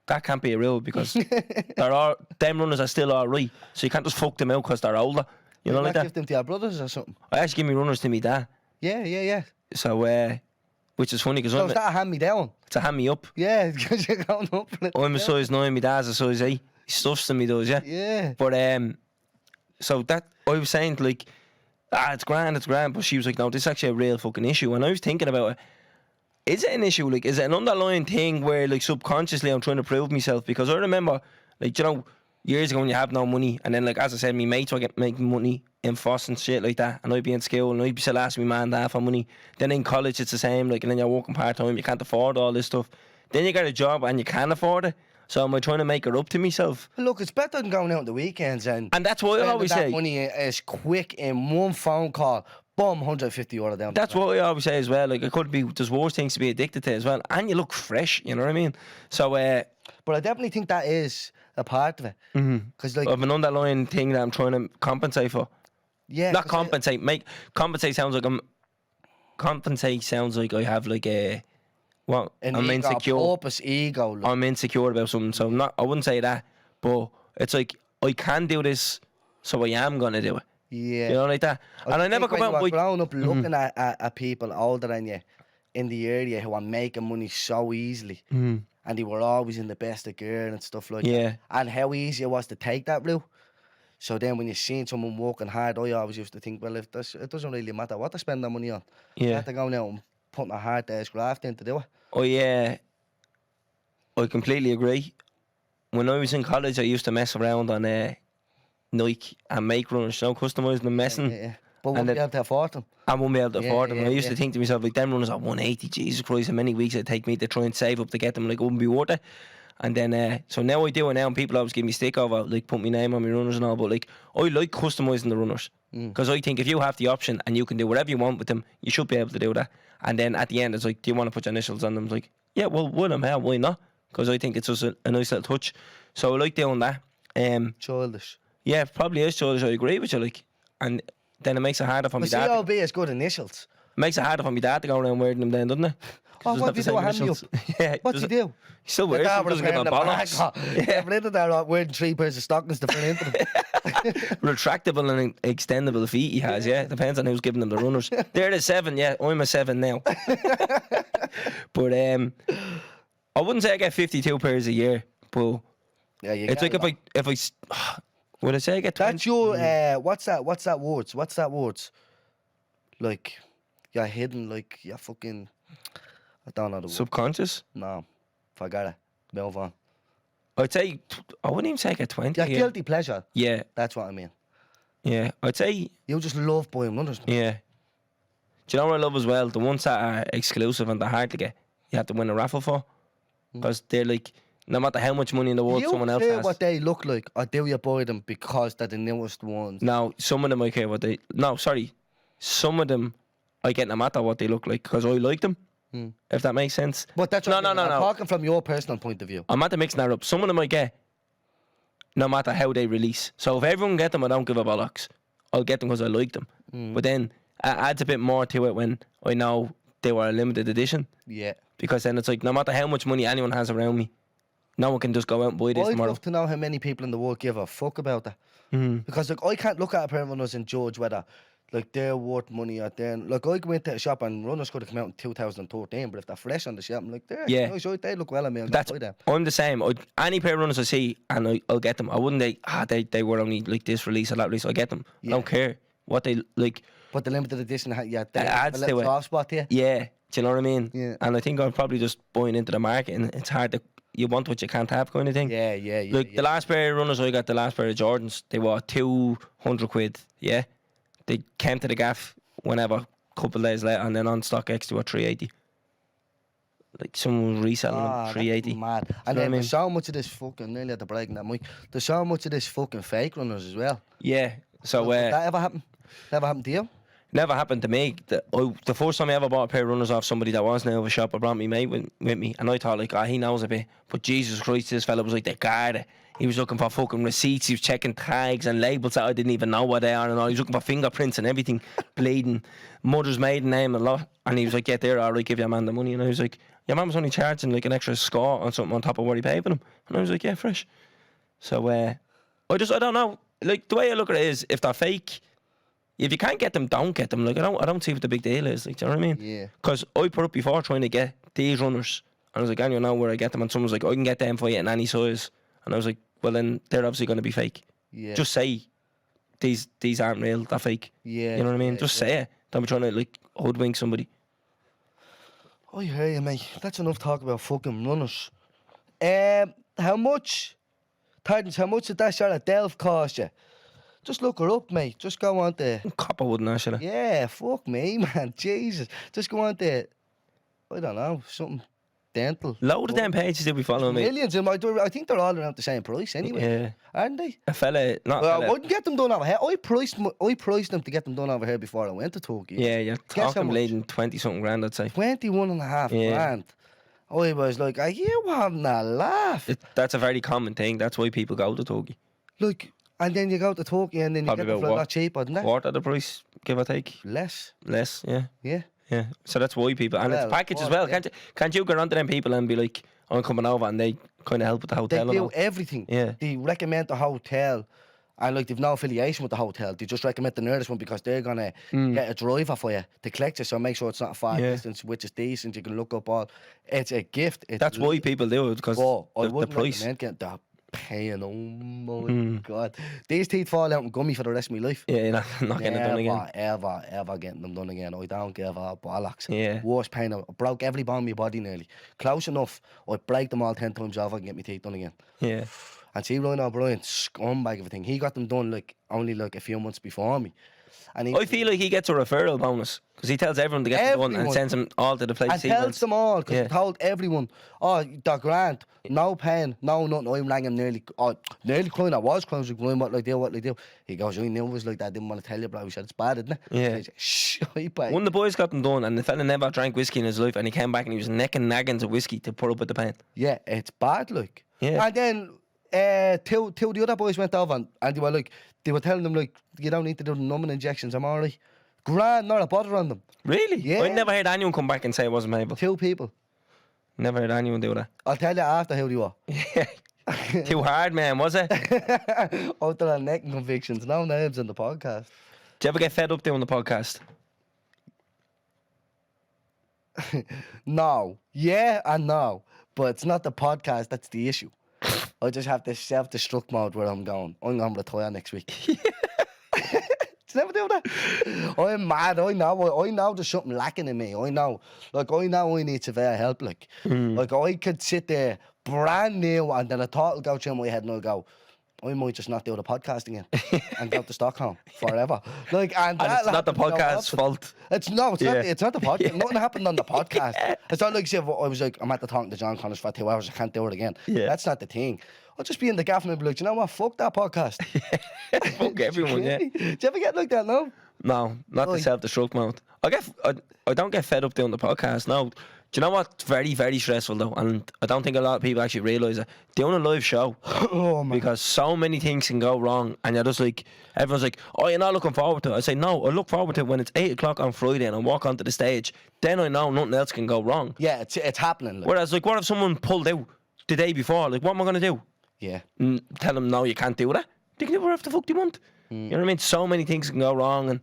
that can't be a rule because them runners are still all right. So you can't just fuck them out because they're older. You know, like that. Give them to your brothers or something. I actually give me runners to me dad. Yeah. So, which is funny because So is that a hand me down? it's a hand me up. Yeah, because you're going up. I'm a size 9, my dad's a size 8. He stuffs them, he does, yeah. Yeah. But so that I was saying like, it's grand, but she was like, no, this is actually a real fucking issue. And I was thinking about it. Is it an issue? Like, is it an underlying thing where like subconsciously I'm trying to prove myself? Because I remember, like, you know, years ago when you have no money, and then like as I said, my mates were making money in fuss and shit like that, and I'd be in school and I'd be still asking my man and dad for money. Then in college it's the same, like, and then you're working part time, you can't afford all this stuff. Then you get a job and you can afford it. So am I trying to make it up to myself? Look, it's better than going out on the weekends and that's what I always that say. money is quick in one phone call. Boom, €150 down. That's what I always say as well. Like, it could be, there's worse things to be addicted to as well, and you look fresh. You know what I mean? So, but I definitely think that is a part of it. Because like, of an underlying thing that I'm trying to compensate for. yeah, Not compensate. Compensate sounds like compensate sounds like I have like a what? an I'm ego, insecure. purpose ego. Like. I'm insecure about something, so I wouldn't say that. But it's like I can do this, so I am gonna do it. Yeah. You know, like that. And I never think come out when with. you were growing up looking at people older than you in the area who are making money so easily, and they were always in the best of gear and stuff like Yeah. that, and how easy it was to take that route. So then when you seen someone working hard, I always used to think, well, if this, it doesn't really matter what they spend their money on. They Yeah. have to go out and put a hard day's graft in to do it. Oh yeah, I completely agree. When I was in college, I used to mess around on Nike and make runners, you know, customising and messing. Yeah. But And won't be it- able to afford them. I won't be able to Yeah, afford them. And I yeah, used to yeah. think to myself, like, them runners at 180, Jesus Christ, how many weeks it'd take me to try and save up to get them, like, it wouldn't be worth it. And then, so now I do it now, and people always give me stick over, like, put my name on my runners and all, but, like, I like customising the runners. Because I think if you have the option and you can do whatever you want with them, you should be able to do that. And then at the end, it's like, do you want to put your initials on them? It's like, yeah, well, why not? Why not? Because I think it's just a nice little touch. So I like doing that. Childish. Yeah, probably is childish. I agree with you, like, and then it makes it harder for me But dad. COB is good initials. Makes it harder for my dad to go around wearing them then, doesn't it? Oh, Doesn't what have do you the do? same Hand me up. initials. Yeah, What do you do? He still wears them, doesn't give a bollocks. Yeah, but into that, wearing 3 pairs of stockings to fit into them. Retractable and extendable feet he has, yeah. Depends on who's giving them the runners. They're the 7, yeah. I'm a 7 now. But I wouldn't say I get 52 pairs a year, but Yeah, you it's get like a lot. if I would I say I get 20? That's your, what's that words? Like, you're hidden, like, you're fucking, I don't know the word. Subconscious? No, forget it. Move on. I'd say, I wouldn't even say I get 20 Your a year. guilty pleasure, Yeah, that's what I mean. yeah. I'd say, You just love buying runners. yeah. Do you know what I love as well? The ones that are exclusive and they're hard to get, you have to win a raffle for. Because they're like, no matter how much money in the world Do you someone else care has. what they look like, or do you buy them because they're the newest ones? Now, some of them I care what they... No, sorry. Some of them I get no matter what they look like because I like them. If that makes sense. But that's No, what I no, mean. no, I'm no. talking from your personal point of view. I'm not mixing that up. Some of them I get no matter how they release. So if everyone get them, I don't give a bollocks. I'll get them because I like them. But then it adds a bit more to it when I know they were a limited edition. Yeah. Because then it's like, no matter how much money anyone has around me, no one can just go out and buy this I'd tomorrow. love to know how many people in the world give a fuck about that. Because like I can't look at a pair of runners and judge whether like they're worth money or they're like I go into a shop and runners could have come out in 2013, but if they're fresh on the shelf, I'm like, Yeah. nice, right, they look well on me. That's, I'm the same. Any pair of runners I see and I'll get them. I wouldn't think, they were only like this release or that release. I get them. I don't care what they like. But the limited edition, yeah, It adds a little to it. soft spot here. Yeah, do you know what I mean? Yeah. And I think I'm probably just buying into the market, and it's hard to, you want what you can't have kind of thing. Yeah. Like the last pair of runners I got, the last pair of Jordans, they were 200 quid. Yeah, they came to the gaff whenever, a couple of days later, and then on StockX they were 380. Like someone was reselling them 380. Mad. You And know what I then mean? there's so much of this fucking, nearly at the breaking that mic, there's so much of this fucking fake runners as well. Yeah. So Did that ever happen? That ever happened to you? Never happened to me. The first time I ever bought a pair of runners off somebody that wasn't out of a shop, I brought my mate with me, and I thought like, he knows a bit. But Jesus Christ, this fella was like the guard. He was looking for fucking receipts. He was checking tags and labels that I didn't even know what they are, and all. He was looking for fingerprints and everything, bleeding. Mother's maiden name, a lot. And he was like, "Get there, alright, give your man the money." And I was like, "Your man was only charging like an extra score on something on top of what he paid for them." And I was like, "Yeah, fresh." So I don't know. Like the way I look at it is, if they're fake. If you can't get them, don't get them. Like I don't see what the big deal is. Like, do you know what I mean? Yeah. Because I put up before trying to get these runners, and I was like, I don't know where I get them. And someone was like, I can get them for you in any size. And I was like, well then they're obviously going to be fake. Yeah. Just say these aren't real. They're fake. Yeah. You know what I mean? Just say it. Don't be trying to like hoodwink somebody. I hear you, mate. That's enough talk about fucking runners. How much? Terence, how much did that shot at Delph cost you? Just look her up, mate. Just go on there. Copper wouldn't I, should I? Yeah, fuck me, man. Jesus. Just go on there. I don't know, something dental. Load of them pages they'll be following me. Millions of them. I think they're all around the same price anyway. Yeah. Aren't they? A fella, not Well, a I fella. wouldn't get them done over here. I priced them to get them done over here before I went to Turkey. Yeah, you're Guess how talking much? bleeding 20-something grand, I'd say. 21.5 Yeah. grand. I was like, are you having a laugh? That's a very common thing. That's why people go to Turkey. Like, and then you go to Turkey and then you Probably get them about for a what? lot cheaper, isn't it? Quarter the price, give or take. Less. Less, yeah. Yeah. Yeah. So that's why people, and Well, it's packaged as what, well. yeah. Can't you go onto them people and be like, I'm coming over, and they kind of help with the They hotel and do all? everything. Yeah. They recommend the hotel, and like they've no affiliation with the hotel. They just recommend the nearest one because they're gonna get a driver for you to collect you. So make sure it's not a far Yeah. distance, which is decent. You can look up all. It's a gift. It's That's why people do it, because Oh, I the wouldn't price. recommend getting that paying. Oh my god, these teeth fall out and gummy for the rest of my life. Yeah, you're not getting it done again. Ever getting them done again. I don't give a bollocks. Yeah. Worst pain. I broke every bone in my body nearly. Close enough. I'd break them all 10 times over and get my teeth done again. Yeah. And see Ryan O'Brien, scumbag of a thing. He got them done like only like a few months before me. And he I feel like he gets a referral bonus because he tells everyone to get them done and Everyone. sends them all to the place. and he tells wants. them all because Yeah. he told everyone, oh, they're grand, no pain, no nothing. I rang him nearly crying. I was crying. I was like, Ryan, what do I do? He goes, I knew it was like that. I didn't want to tell you, but I said, it's bad, isn't it? Yeah. He said, shh, I pay. One of the boys got them done, and the fella never drank whiskey in his life, and he came back and he was necking naggins of whiskey to put up with the pain. Yeah, it's bad, like. Yeah. And then two of the other boys went over and they were like, they were telling them like, you don't need to do the numbing injections. I'm alright. Grand, not a bother on them. Really? Yeah. I never heard anyone come back and say it wasn't able. 2 people. Never heard anyone do that. I'll tell you after how they were. Too hard, man, was it? Out there on neck convictions. No names in the podcast. Do you ever get fed up doing the podcast? No. Yeah and no. But it's not the podcast that's the issue. I just have this self-destruct mode where I'm going to retire next week. Did you never do that? I'm mad. I know there's something lacking in me. I know I need severe help. Like I could sit there brand new and then a thought will go through my head and I'll go, I might just not do the podcast again and go to Stockholm forever. Like, and And it's not the happens so podcast's often. fault. It's not the podcast. Nothing happened on the podcast. It's not like say, I was like, I'm at the talking to John Connors for 2 hours, I can't do it again. Yeah. That's not the thing. I'll just be in the gaff and I'll be like, you know what, fuck that podcast. Fuck everyone, yeah. Do you ever get like that, no? No, not the Oi. self-destruct mode. I don't get fed up doing the podcast, no. Do you know what's very, very stressful though? And I don't think a lot of people actually realise it. Doing a live show. Oh, man. Because so many things can go wrong and you're just like, everyone's like, oh, you're not looking forward to it. I say, no, I look forward to it when it's 8 o'clock on Friday and I walk onto the stage. Then I know nothing else can go wrong. Yeah, it's happening. Like. Whereas, like, what if someone pulled out the day before? Like, what am I going to do? Yeah. Tell them, no, you can't do that? They can do whatever the fuck they want. You know what I mean? So many things can go wrong and,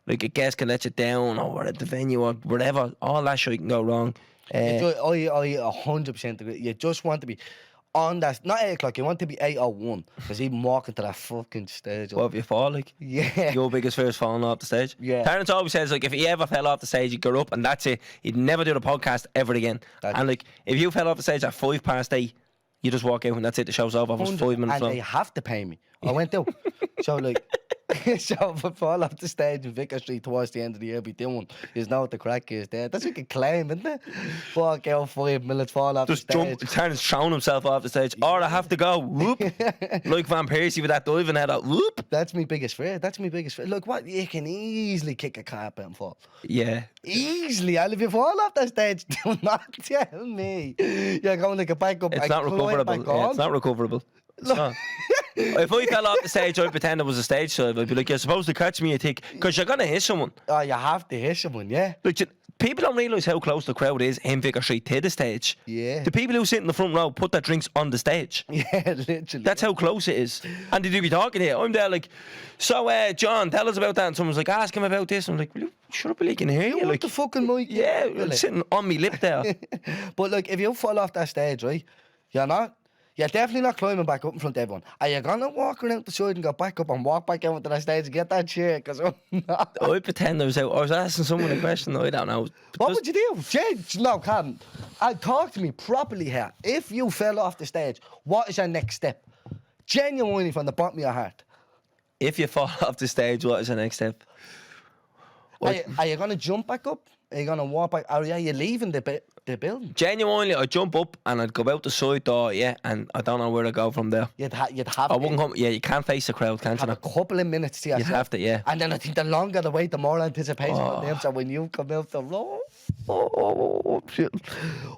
like, a guest can let you down or we're at the venue or whatever. All that shit can go wrong. I 100% agree. You just want to be on that, not 8 o'clock, you want to be 8:01 because even walking to that fucking stage. What if you fall, like? Yeah. Your biggest fear is falling off the stage? Yeah. Terence always says, like, if he ever fell off the stage, he'd go up and that's it. He'd never do the podcast ever again. And, like, if you fell off the stage at 8:05, you just walk out and that's it, the show's over. It was 5 minutes and long. they have to pay me. I went out. So, like, So if I fall off the stage in Vicar Street towards the end of the year, be doing is know what the crack is there. That's like a claim, isn't it? Walk out 5 minutes, fall off Just the stage. jump, Terence throwing himself off the stage. Or I have to go, whoop. Like Van Persie with that diving head out, whoop. That's my biggest fear. That's my biggest fear. Look, what you can easily kick a carpet and fall. Yeah. Easily, and if you fall off the stage, do not tell me you're going to get back up. It's and not climb recoverable. back Yeah, on. it's not recoverable. It's not. If I fell off the stage, I'd pretend it was a stage dive. I'd be like, you're supposed to catch me, you think, because you're going to hit someone. Oh, you have to hit someone, yeah. Like, people don't realise how close the crowd is in Vicar Street to the stage. Yeah. The people who sit in the front row put their drinks on the stage. Yeah, literally. That's how close it is. And they do be talking here. I'm there like, so, John, tell us about that. And someone's like, ask him about this. I'm like, will you shut up, I can hear you. You want Like, the fucking mic? yeah, Really? sitting on me lip there. But look, if you fall off that stage, right, you're definitely not climbing back up in front of everyone. Are you going to walk around the side and go back up and walk back out onto that stage and get that chair? Because I'm not. I pretend I was out. I was asking someone a question. I don't know. What would you do? No, Cam, talk to me properly here. If you fell off the stage, what is your next step? Genuinely from the bottom of your heart. If you fall off the stage, what is the next step? Are you going to jump back up? Are you going to walk back? Or are you leaving the building? Genuinely, I'd jump up and I'd go out the side door, yeah, and I don't know where to go from there. You'd have I wouldn't come. Yeah, you can't face the crowd, can't you? have a couple of minutes to yourself. You'd have to, yeah. And then I think the longer the wait, the more anticipation on them. So when you come out the road, shit.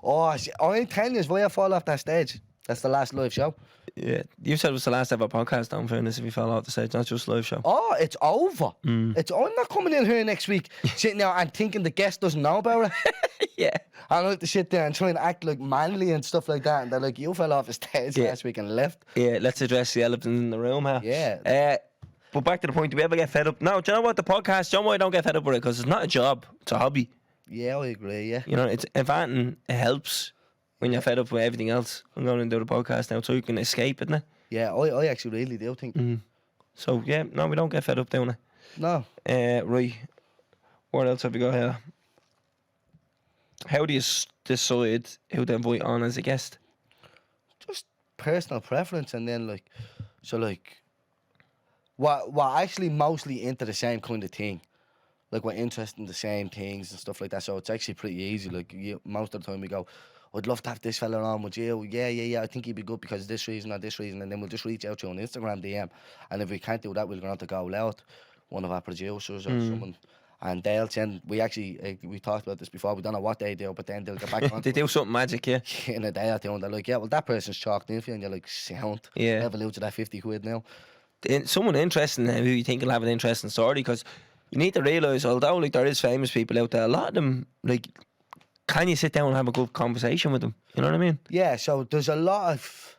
I'm telling you, why I fall off that stage. That's the last live show. Yeah, you said it was the last ever podcast. In fairness, if you fell off the stage, not just live show. Oh, it's over. I'm not coming in here next week sitting there and thinking the guest doesn't know about it. Yeah. I like to sit there and try and act like manly and stuff like that. And they're like, you fell off the stage last week and left. Yeah, let's address the elephant in the room, huh? Yeah. But back to the point, do we ever get fed up? No, do you know what? The podcast, John, why I don't get fed up with it? Because it's not a job, it's a hobby. Yeah, I agree, yeah. You know, it's if anything, it helps when you're fed up with everything else. I'm going to do the podcast now so you can escape, isn't it? Yeah, I actually really do think. So, yeah, no, we don't get fed up doing it. No. Right. What else have we got here? How do you decide who to invite on as a guest? Just personal preference, and then we're actually mostly into the same kind of thing. Like, we're interested in the same things and stuff like that, so it's actually pretty easy. Like, most of the time we go, I'd love to have this fella on with you. Yeah, I think he'd be good because of this reason or this reason, and then we'll just reach out to you on Instagram DM, and if we can't do that, we're going to have to go out, one of our producers or someone, and they'll send, we talked about this before, we don't know what they do, but then they'll get back on They do something magic, yeah. in a day or two, and they're like, yeah, well, that person's chalked in for you, and you're like, sound. Yeah. Revolut to that 50 quid now. Someone interesting who you think will have an interesting story, because you need to realise, although like there is famous people out there, a lot of them, like, can you sit down and have a good conversation with them? You know what I mean? Yeah, so there's a lot of,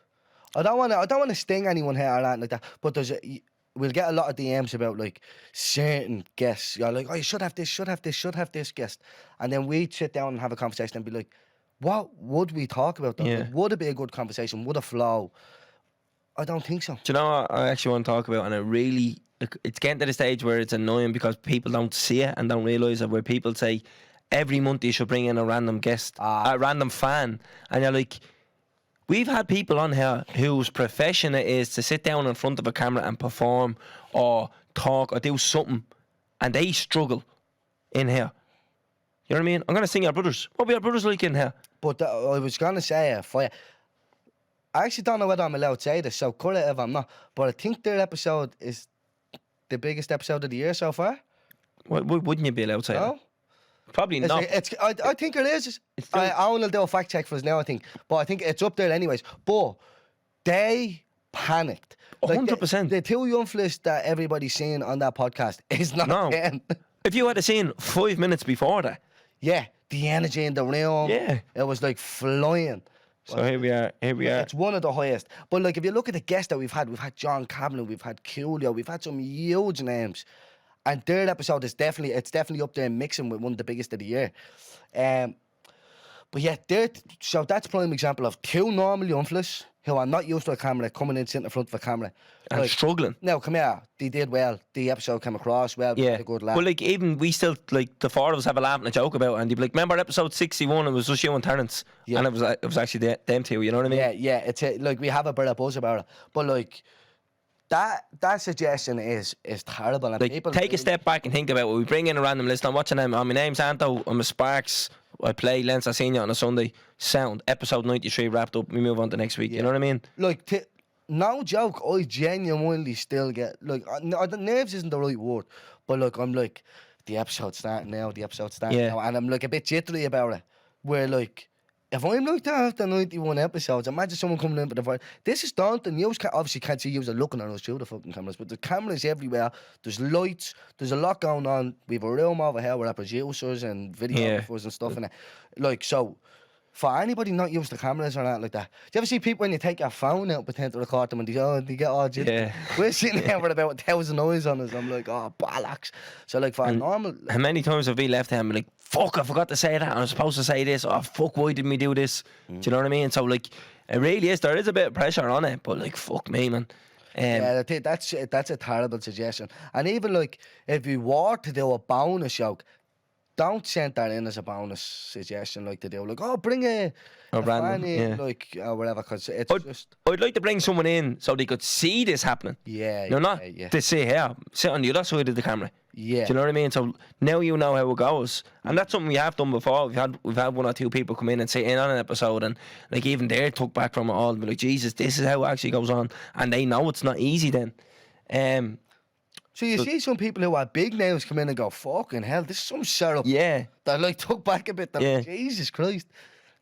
I don't want to sting anyone here or anything like that, but we'll get a lot of DMs about like certain guests. You're like, oh, you should have this guest, and then we sit down and have a conversation and be like, what would we talk about? Though? Yeah. Like, would it be a good conversation? Would it flow? I don't think so. Do you know what I actually want to talk about? And it's getting to the stage where it's annoying because people don't see it and don't realise it, where people say, every month you should bring in a random guest, a random fan. And you're like, we've had people on here whose profession it is to sit down in front of a camera and perform or talk or do something, and they struggle in here. You know what I mean? I'm going to sing Our Brothers. What be Our Brothers like in here? But I was going to say, for you, I actually don't know whether I'm allowed to say this, so cut it if I'm not, but I think their episode is the biggest episode of the year so far. Why wouldn't you be allowed to say that? Probably not. I think it is. I will do a fact check for us now, I think. But I think it's up there anyways. But they panicked. 100%. The two young fellas that everybody's seeing on that podcast is not them. If you had seen 5 minutes before that. Yeah, the energy in the room. Yeah. It was like flying. So here we are. It's one of the highest. But like, if you look at the guests that we've had John Cameron, we've had Coolio, we've had some huge names. And their episode is definitely up there mixing with one of the biggest of the year. But yeah, so that's a prime example of two normal young fellas who are not used to a camera coming in, sitting in front of a camera. And like, struggling. Now, come here. They did well. The episode came across well. Yeah. A good laugh. Well, like, even we still, like, the four of us have a laugh and a joke about it. And you'd be like, remember episode 61? It was just you and Terence. Yeah. And it was actually them two, you know what I mean? Yeah. It's like, we have a bit of buzz about it. But like, that suggestion is terrible. And Like, people take a really- step back and think about it. We bring in a random list. I'm watching them. Oh, my name's Anto. I'm a Sparks. I play Lens. I seen you on a Sunday. Sound. Episode 93 wrapped up. We move on to next week. You know what I mean? Like, no joke, I genuinely still get, like, the nerves isn't the right word, but like, I'm like, the episode's starting now, and I'm like a bit jittery about it, where like, if I'm like that after 91 episodes, imagine someone coming in with the voice. This is daunting. You obviously can't see you are looking at us through the fucking cameras, but the cameras everywhere. There's lights. There's a lot going on. We've a room over here with our producers and videographers and stuff in it. Like, so, for anybody not used to cameras or anything like that, do you ever see people when you take your phone out pretend to record them and they get all jittery? Yeah. We're sitting here with about 1,000 eyes on us. I'm like, oh, bollocks. So like for a normal, How many times have we left him like, fuck, I forgot to say that. I'm supposed to say this. Oh, fuck, why didn't we do this? Do you know what I mean? So like, it really is. There is a bit of pressure on it, but like, fuck me, man. yeah, that's a terrible suggestion. And even like, if we were to do a bonus joke, don't send that in as a bonus suggestion like they do. Like, oh, bring a random, fan in, yeah. like, or whatever, because it's just... I'd like to bring someone in so they could see this happening. Yeah, You're not yeah. to sit here, sit on the other side of the camera. Yeah. Do you know what I mean? So now you know how it goes, and that's something we have done before. We've had one or two people come in and sit in on an episode, and like even they took back from it all and be like, Jesus, this is how it actually goes on, and they know it's not easy then. So you see some people who are big names come in and go, fucking hell, this is some setup. Yeah. That like took back a bit. That Yeah. like, Jesus Christ.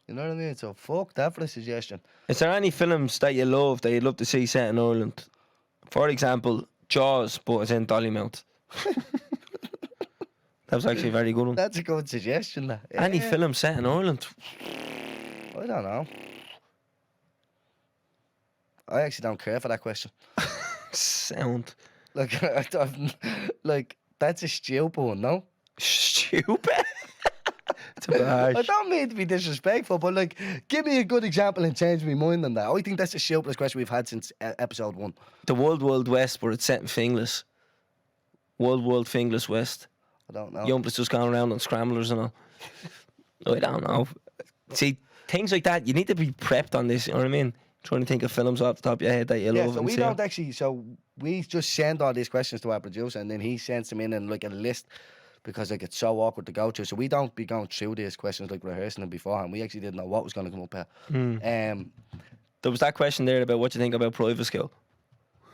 You know what I mean? So fuck that for a suggestion. Is there any films that you love that you'd love to see set in Ireland? For example, Jaws, but it's in Dollymount. That was actually a very good one. That's a good suggestion. That. Any Yeah. film set in Ireland? I don't know. I actually don't care for that question. Sound Like, like that's a stupid one, no? stupid. It's a bit harsh. I don't mean to be disrespectful, but like, give me a good example and change my mind on that. I think that's the stupidest question we've had since episode 1. The Wild West, but it's set in Finglas. Wild Finglas West. I don't know. Young just going around on scramblers and all. I don't know. See, things like that, you need to be prepped on this, you know what I mean? Trying to think of films off the top of your head that you Yeah, love. so and we see. don't actually. So we just send all these questions to our producer, and then he sends them in like a list because like it's so awkward to go through. So we don't be going through these questions like rehearsing them beforehand. We actually didn't know what was going to come up here. There was that question there about what you think about private school.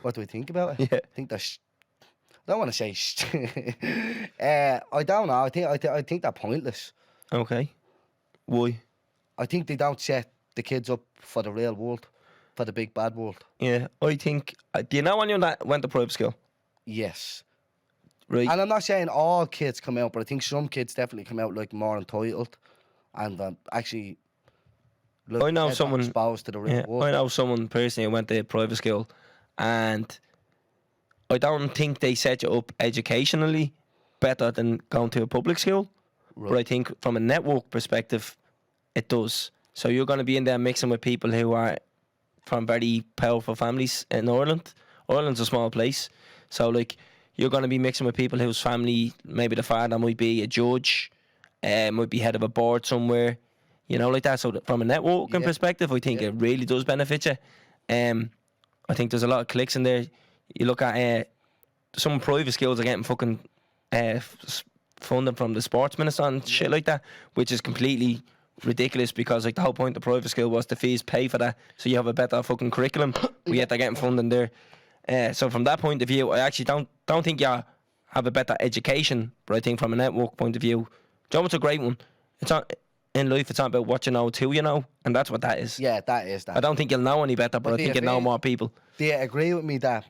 What do we think about it? Yeah. I think that's. I don't want to say. I don't know. I think they're pointless. Okay. Why? I think they don't set the kids up for the real world, for the big bad world. Yeah, I think. Do you know anyone that went to private school? Yes. Right. And I'm not saying all kids come out, but I think some kids definitely come out like more entitled and actually. Like, I know they're not someone exposed to the real Yeah, world. I know someone personally who went to private school, and I don't think they set you up educationally better than going to a public school. But I think from a network perspective, it does. So you're going to be in there mixing with people who are from very powerful families in Ireland. Ireland's a small place, so like you're going to be mixing with people whose family, maybe the father might be a judge, might be head of a board somewhere, you know, like that. So from a networking perspective, I think it really does benefit you. I think there's a lot of clicks in there. You look at some private schools are getting fucking funding from the sports minister and shit like that, which is completely ridiculous because like the whole point of private school was the fees pay for that, so you have a better fucking curriculum. Yet they're getting funding there. So from that point of view, I actually don't think you have a better education, but I think from a network point of view, John, it's a great one. It's not in life. It's not about what you know, it's who you know, and that's what that is. Yeah, that is that. I don't think you'll know any better, but I think you'll know more people. Do you agree with me that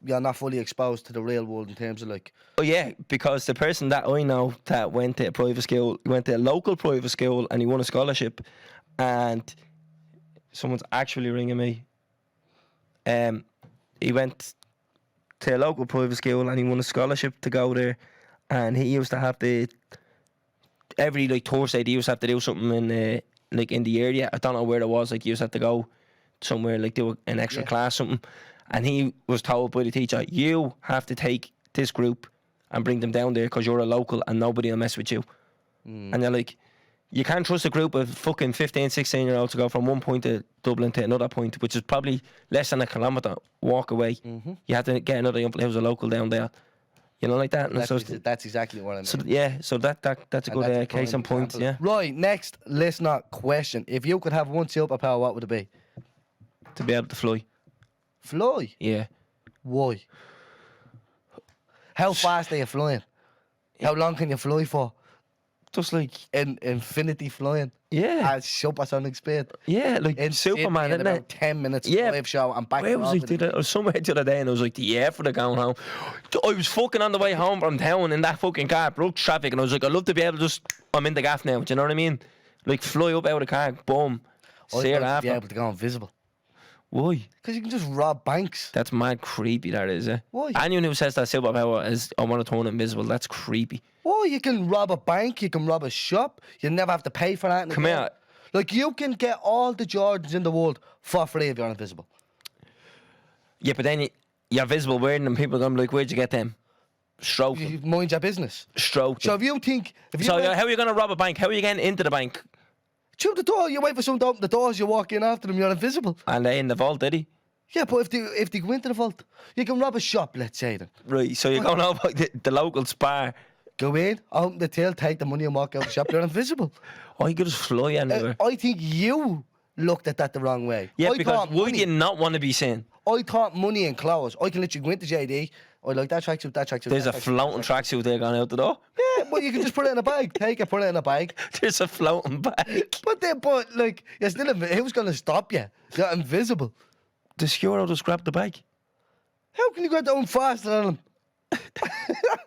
you're not fully exposed to the real world in terms of like... Oh yeah, because the person that I know that went to a private school, went to a local private school and he won a scholarship, and someone's actually ringing me. He went to a local private school and he won a scholarship to go there, and he used to have every like Thursday they used to have to do something in like in the area. I don't know where it was. Like you used to have to go somewhere, like do an extra class something. And he was told by the teacher, you have to take this group and bring them down there because you're a local and nobody will mess with you. And you're like, You can't trust a group of fucking 15, 16-year-olds to go from one point of Dublin to another point, which is probably less than a kilometre walk away. You have to get another young fella who's a local down there. You know, like that. And That's exactly what I mean. so yeah, so that's a good case in point, yeah. Right, next listener question. If you could have one superpower, what would it be? To be able to fly. Fly? Yeah. Why? How fast are you flying? How long can you fly for? Just like, In infinity flying? yeah. At supersonic speed? Yeah, like In Superman, Sydney in isn't about it? 10 minutes Yeah. live show and back Where to was I? Albany. I was somewhere the other day and I was like, the air for the going home. I was fucking on the way home from town in that fucking Garth Brooks traffic and I was like, I'd love to be able to just, I'm in the gaff now, do you know what I mean? Like, fly up out of the car, boom. I'd See it like to be after. able to go invisible. Why? Because you can just rob banks. That's mad creepy, that is, eh? Why? Anyone who says that superpower is, I want to turn invisible, that's creepy. Oh, you can rob a bank, you can rob a shop, you never have to pay for that. Come here. Like, you can get all the Jordans in the world for free if you're invisible. Yeah, but then you're visible wearing them, people are going to be like, where'd you get them? Stroke You them. mind your business. Stroke So them. if you think... If you So went how are you going to rob a bank? How are you getting into the bank? through the door, you wait for someone to open the doors, you walk in after them, you're invisible. And they in the vault, did he? Yeah, but if they go into the vault, you can rob a shop, let's say then. Right, so you're going over the local spar. Go in, open the till, take the money and walk out the shop, you're invisible. Oh, you could just fly anywhere. I think you looked at that the wrong way. Yeah, I because thought why money, do you not want to be seen? I thought money and clothes. I can literally go into JD, I like that tracksuit, that tracksuit. There's a that tracksuit, floating that tracksuit. tracksuit there going out the door. Yeah, but you can just put it in a bag. Take it, put it in a bag. There's a floating bag. But like, you're still who's going to stop you? You're invisible. The squirrel just grabbed the bag. How can you go down faster than him?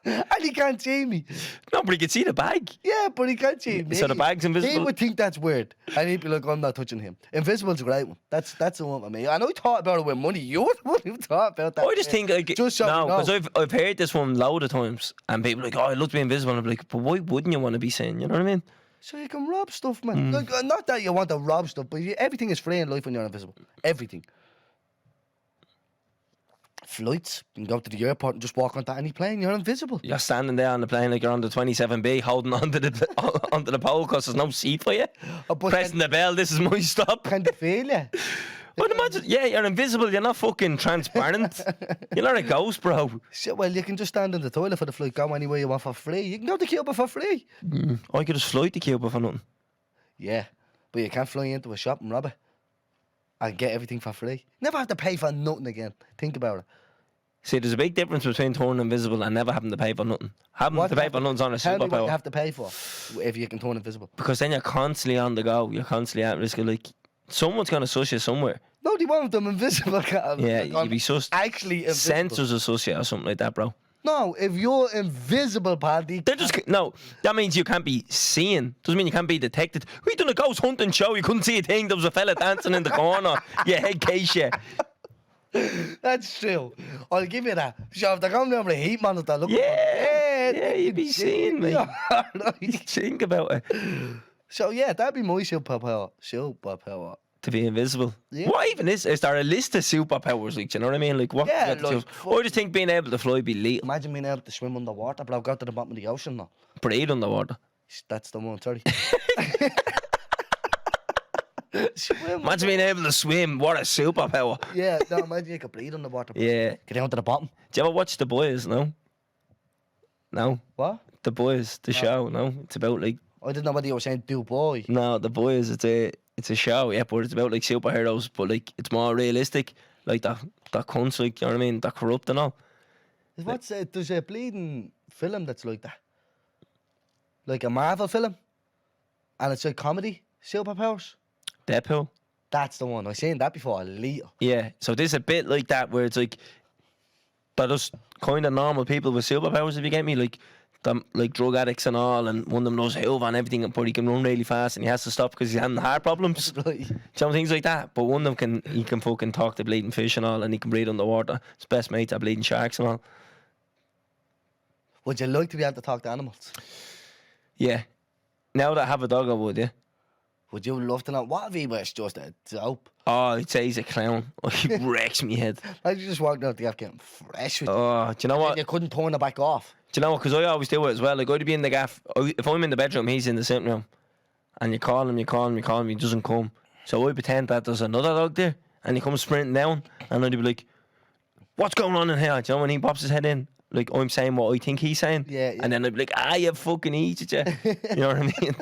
And he can't see me. No, but he can see the bag. Yeah, but he can't see me. So the bag's He invisible? would think that's weird. And he'd be like, I'm not touching him. Invisible's a great one. That's the one for me. I know he thought about it with money. You wouldn't thought about that. I just think, like, Just so no, you know. because I've heard this one load of times, and people are like, oh, I'd love to be invisible. And I'm like, but why wouldn't you want to be seen? You know what I mean? So you can rob stuff, man. Like, not that you want to rob stuff, but everything is free in life when you're invisible. Everything. Flights. You can go to the airport and just walk onto any plane. You're invisible. You're standing there on the plane like you're on the 27B, holding onto the pole because there's no seat for you. Oh, but Pressing the bell, this is my stop. can they feel you? But imagine, yeah, you're invisible, you're not fucking transparent. You're not a ghost, bro. So, well, you can just stand in the toilet for the flight, go anywhere you want for free. You can go to Cuba for free. I could just fly to Cuba for nothing. Yeah, but you can't fly into a shop and rob it and get everything for free. Never have to pay for nothing again. Think about it. See, there's a big difference between turning invisible and never having to pay for nothing. Having What to do you pay have for nothing's on a Tell me what you superpower. have to pay for if you can turn invisible. Because then you're constantly on the go. You're constantly at risk of, like, someone's going to suss you somewhere. No, they want them invisible. Yeah, you'd be sussed. Actually invisible. Sensors will suss you or something like that, bro. No, if you're invisible, Paddy. They're just, no, that means you can't be seen. Doesn't mean you can't be detected. We done a ghost hunting show. You couldn't see a thing. There was a fella dancing in the corner. Yeah, head case, yeah. That's true. I'll give you that. So if they're coming down with a heat monitor, look. Yeah, you'd be seeing me. Right. Think about it. So yeah, that'd be my superpower. Superpower. To be invisible. Yeah. What even is there a list of superpowers? Like, do you know what I mean? Like, what? Yeah, you got to like, do? I just think being able to fly would be lethal. Imagine being able to swim underwater, but I've got to the bottom of the ocean now. Breathe underwater. That's the one, sorry. Swim. Imagine being able to swim. What a superpower. Yeah, no, imagine you could breathe underwater. Yeah. Get down to the bottom. Do you ever watch The Boys? No? No? What? The Boys, the show, no? It's about, like, I didn't know whether you were saying do boy. no, The Boys, it's a show, yeah, but it's about, like, superheroes, but, like, it's more realistic. Like, that cunts, like, you know what I mean? That corrupt and all. There's a bleeding film that's like that. Like a Marvel film. And it's like comedy, superpowers. Deadpool. That's the one. I've seen that before. A little. Yeah, so there's a bit like that where it's like they're just kind of normal people with superpowers, if you get me, like drug addicts and all, and one of them knows Hoover and everything, but he can run really fast and he has to stop because he's having heart problems. Right. Some things like that. But one of them he can fucking talk to bleeding fish and all, and he can breathe underwater. His best mates are bleeding sharks and all. Would you like to be able to talk to animals? Yeah. Now that I have a dog, I would, yeah. Would you love to know what if he was just a dope? Oh, I'd say he's a clown. Oh, he wrecks me head. Like you just walked out the gaff getting fresh with Oh, do you know what? you couldn't turn it back off. Do you know what? Because I always do it as well. Like, I'd be in the gaff. If I'm in the bedroom, he's in the sitting room. and you call him, he doesn't come. So I pretend that there's another dog there, and he comes sprinting down, and I'd be like, what's going on in here? Do you know when he pops his head in? Like, I'm saying what I think he's saying. Yeah. And then I'd be like, you fucking idiot, you. You know what I mean?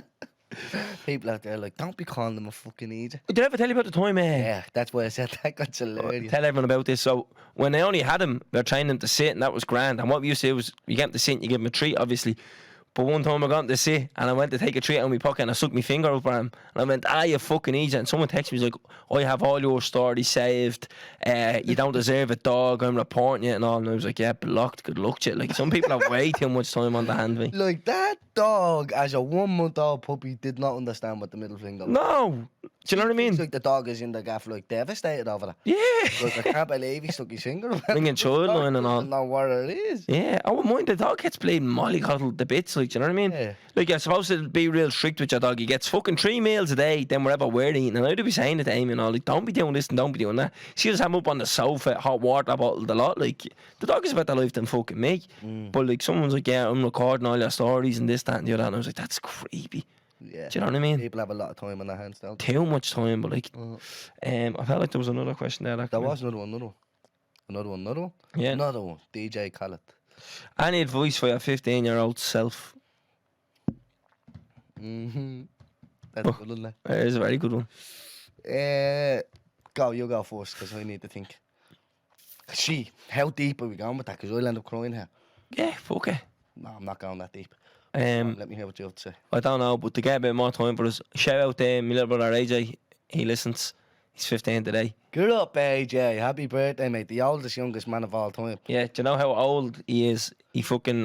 People out there like, don't be calling them a fucking idiot. Did I ever tell you about the time, Yeah, that's why I said that. That's hilarious. Tell everyone about this. So when I only had him, we were training him to sit, and that was grand. And what we used to do was, you get him to sit and you give him a treat, obviously. But one time I got him to sit, and I went to take a treat out of my pocket, and I stuck my finger up at him, and I went, you fucking idiot. And someone texted me, he's like, I have all your stories saved, you don't deserve it, dog, I'm reporting you and all. And I was like, yeah, blocked, good luck to you. Like, some people have way too much time on the hand me. Like, that dog, as a 1-month-old puppy, did not understand what the middle finger was. No, do you know what I mean? It's like the dog is in the gaff, like, devastated over that. Yeah. Like, I can't believe he stuck his finger up. Ringing child line and all. I don't know what it is. Yeah, I wouldn't mind. The dog gets bleeding mollycoddled to bits, like, do you know what I mean? Yeah. Like, you're supposed to be real strict with your dog. He gets fucking 3 meals a day, then wherever we're eating. And I'd be saying it to Amy and all, like, don't be doing this and don't be doing that. She just have him up on the sofa, hot water bottled a lot. Like, the dog is a better life than fucking me. But, like, someone's like, yeah, I'm recording all your stories and this, that, and the other. And I was like, that's creepy. Yeah. Do you know what I mean? People have a lot of time on their hands now. Too much time, but, like, I felt like there was another question there. There was another one. Yeah. Another one. DJ Khaled. Any advice for your 15-year-old self? That's good, isn't it? It is a very good one. You go first, because I need to think. How deep are we going with that? Because I'll end up crying here. Yeah, fuck it. No, I'm not going that deep. Let me hear what you have to say. I don't know, but to get a bit more time for us, shout out to my little brother AJ. He listens. He's 15 today. Good up, AJ. Happy birthday, mate. The youngest man of all time. Yeah, do you know how old he is? I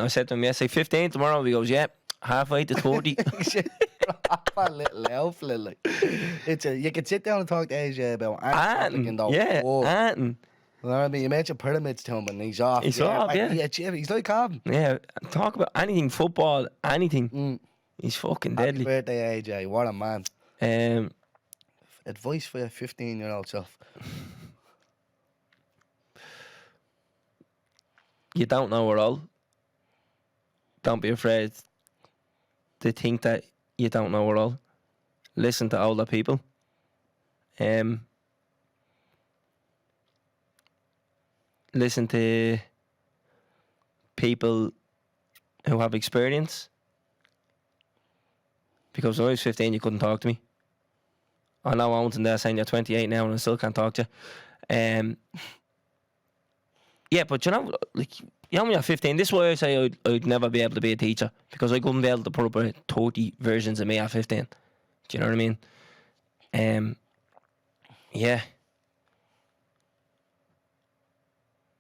said to him yesterday, 15 tomorrow. He goes, yeah, halfway to 40. Proper little elf, like. You can sit down and talk to AJ about Anton, Anton. You know what I mean? You mentioned pyramids to him and he's off. He's off, yeah. He's like Calvin. Yeah, talk about anything, football, anything. He's fucking deadly. Happy birthday, AJ. What a man. Advice for your 15-year-old self. You don't know it all. Don't be afraid to think that you don't know it all. Listen to older people. Listen to people who have experience. Because when I was 15, you couldn't talk to me. I know Owen's in there saying you're 28 now and I still can't talk to you. Yeah, but you know, like, you know when you're 15, this is why I say I'd never be able to be a teacher. Because I couldn't be able to put up with 30 versions of me at 15. Do you know what I mean? Yeah.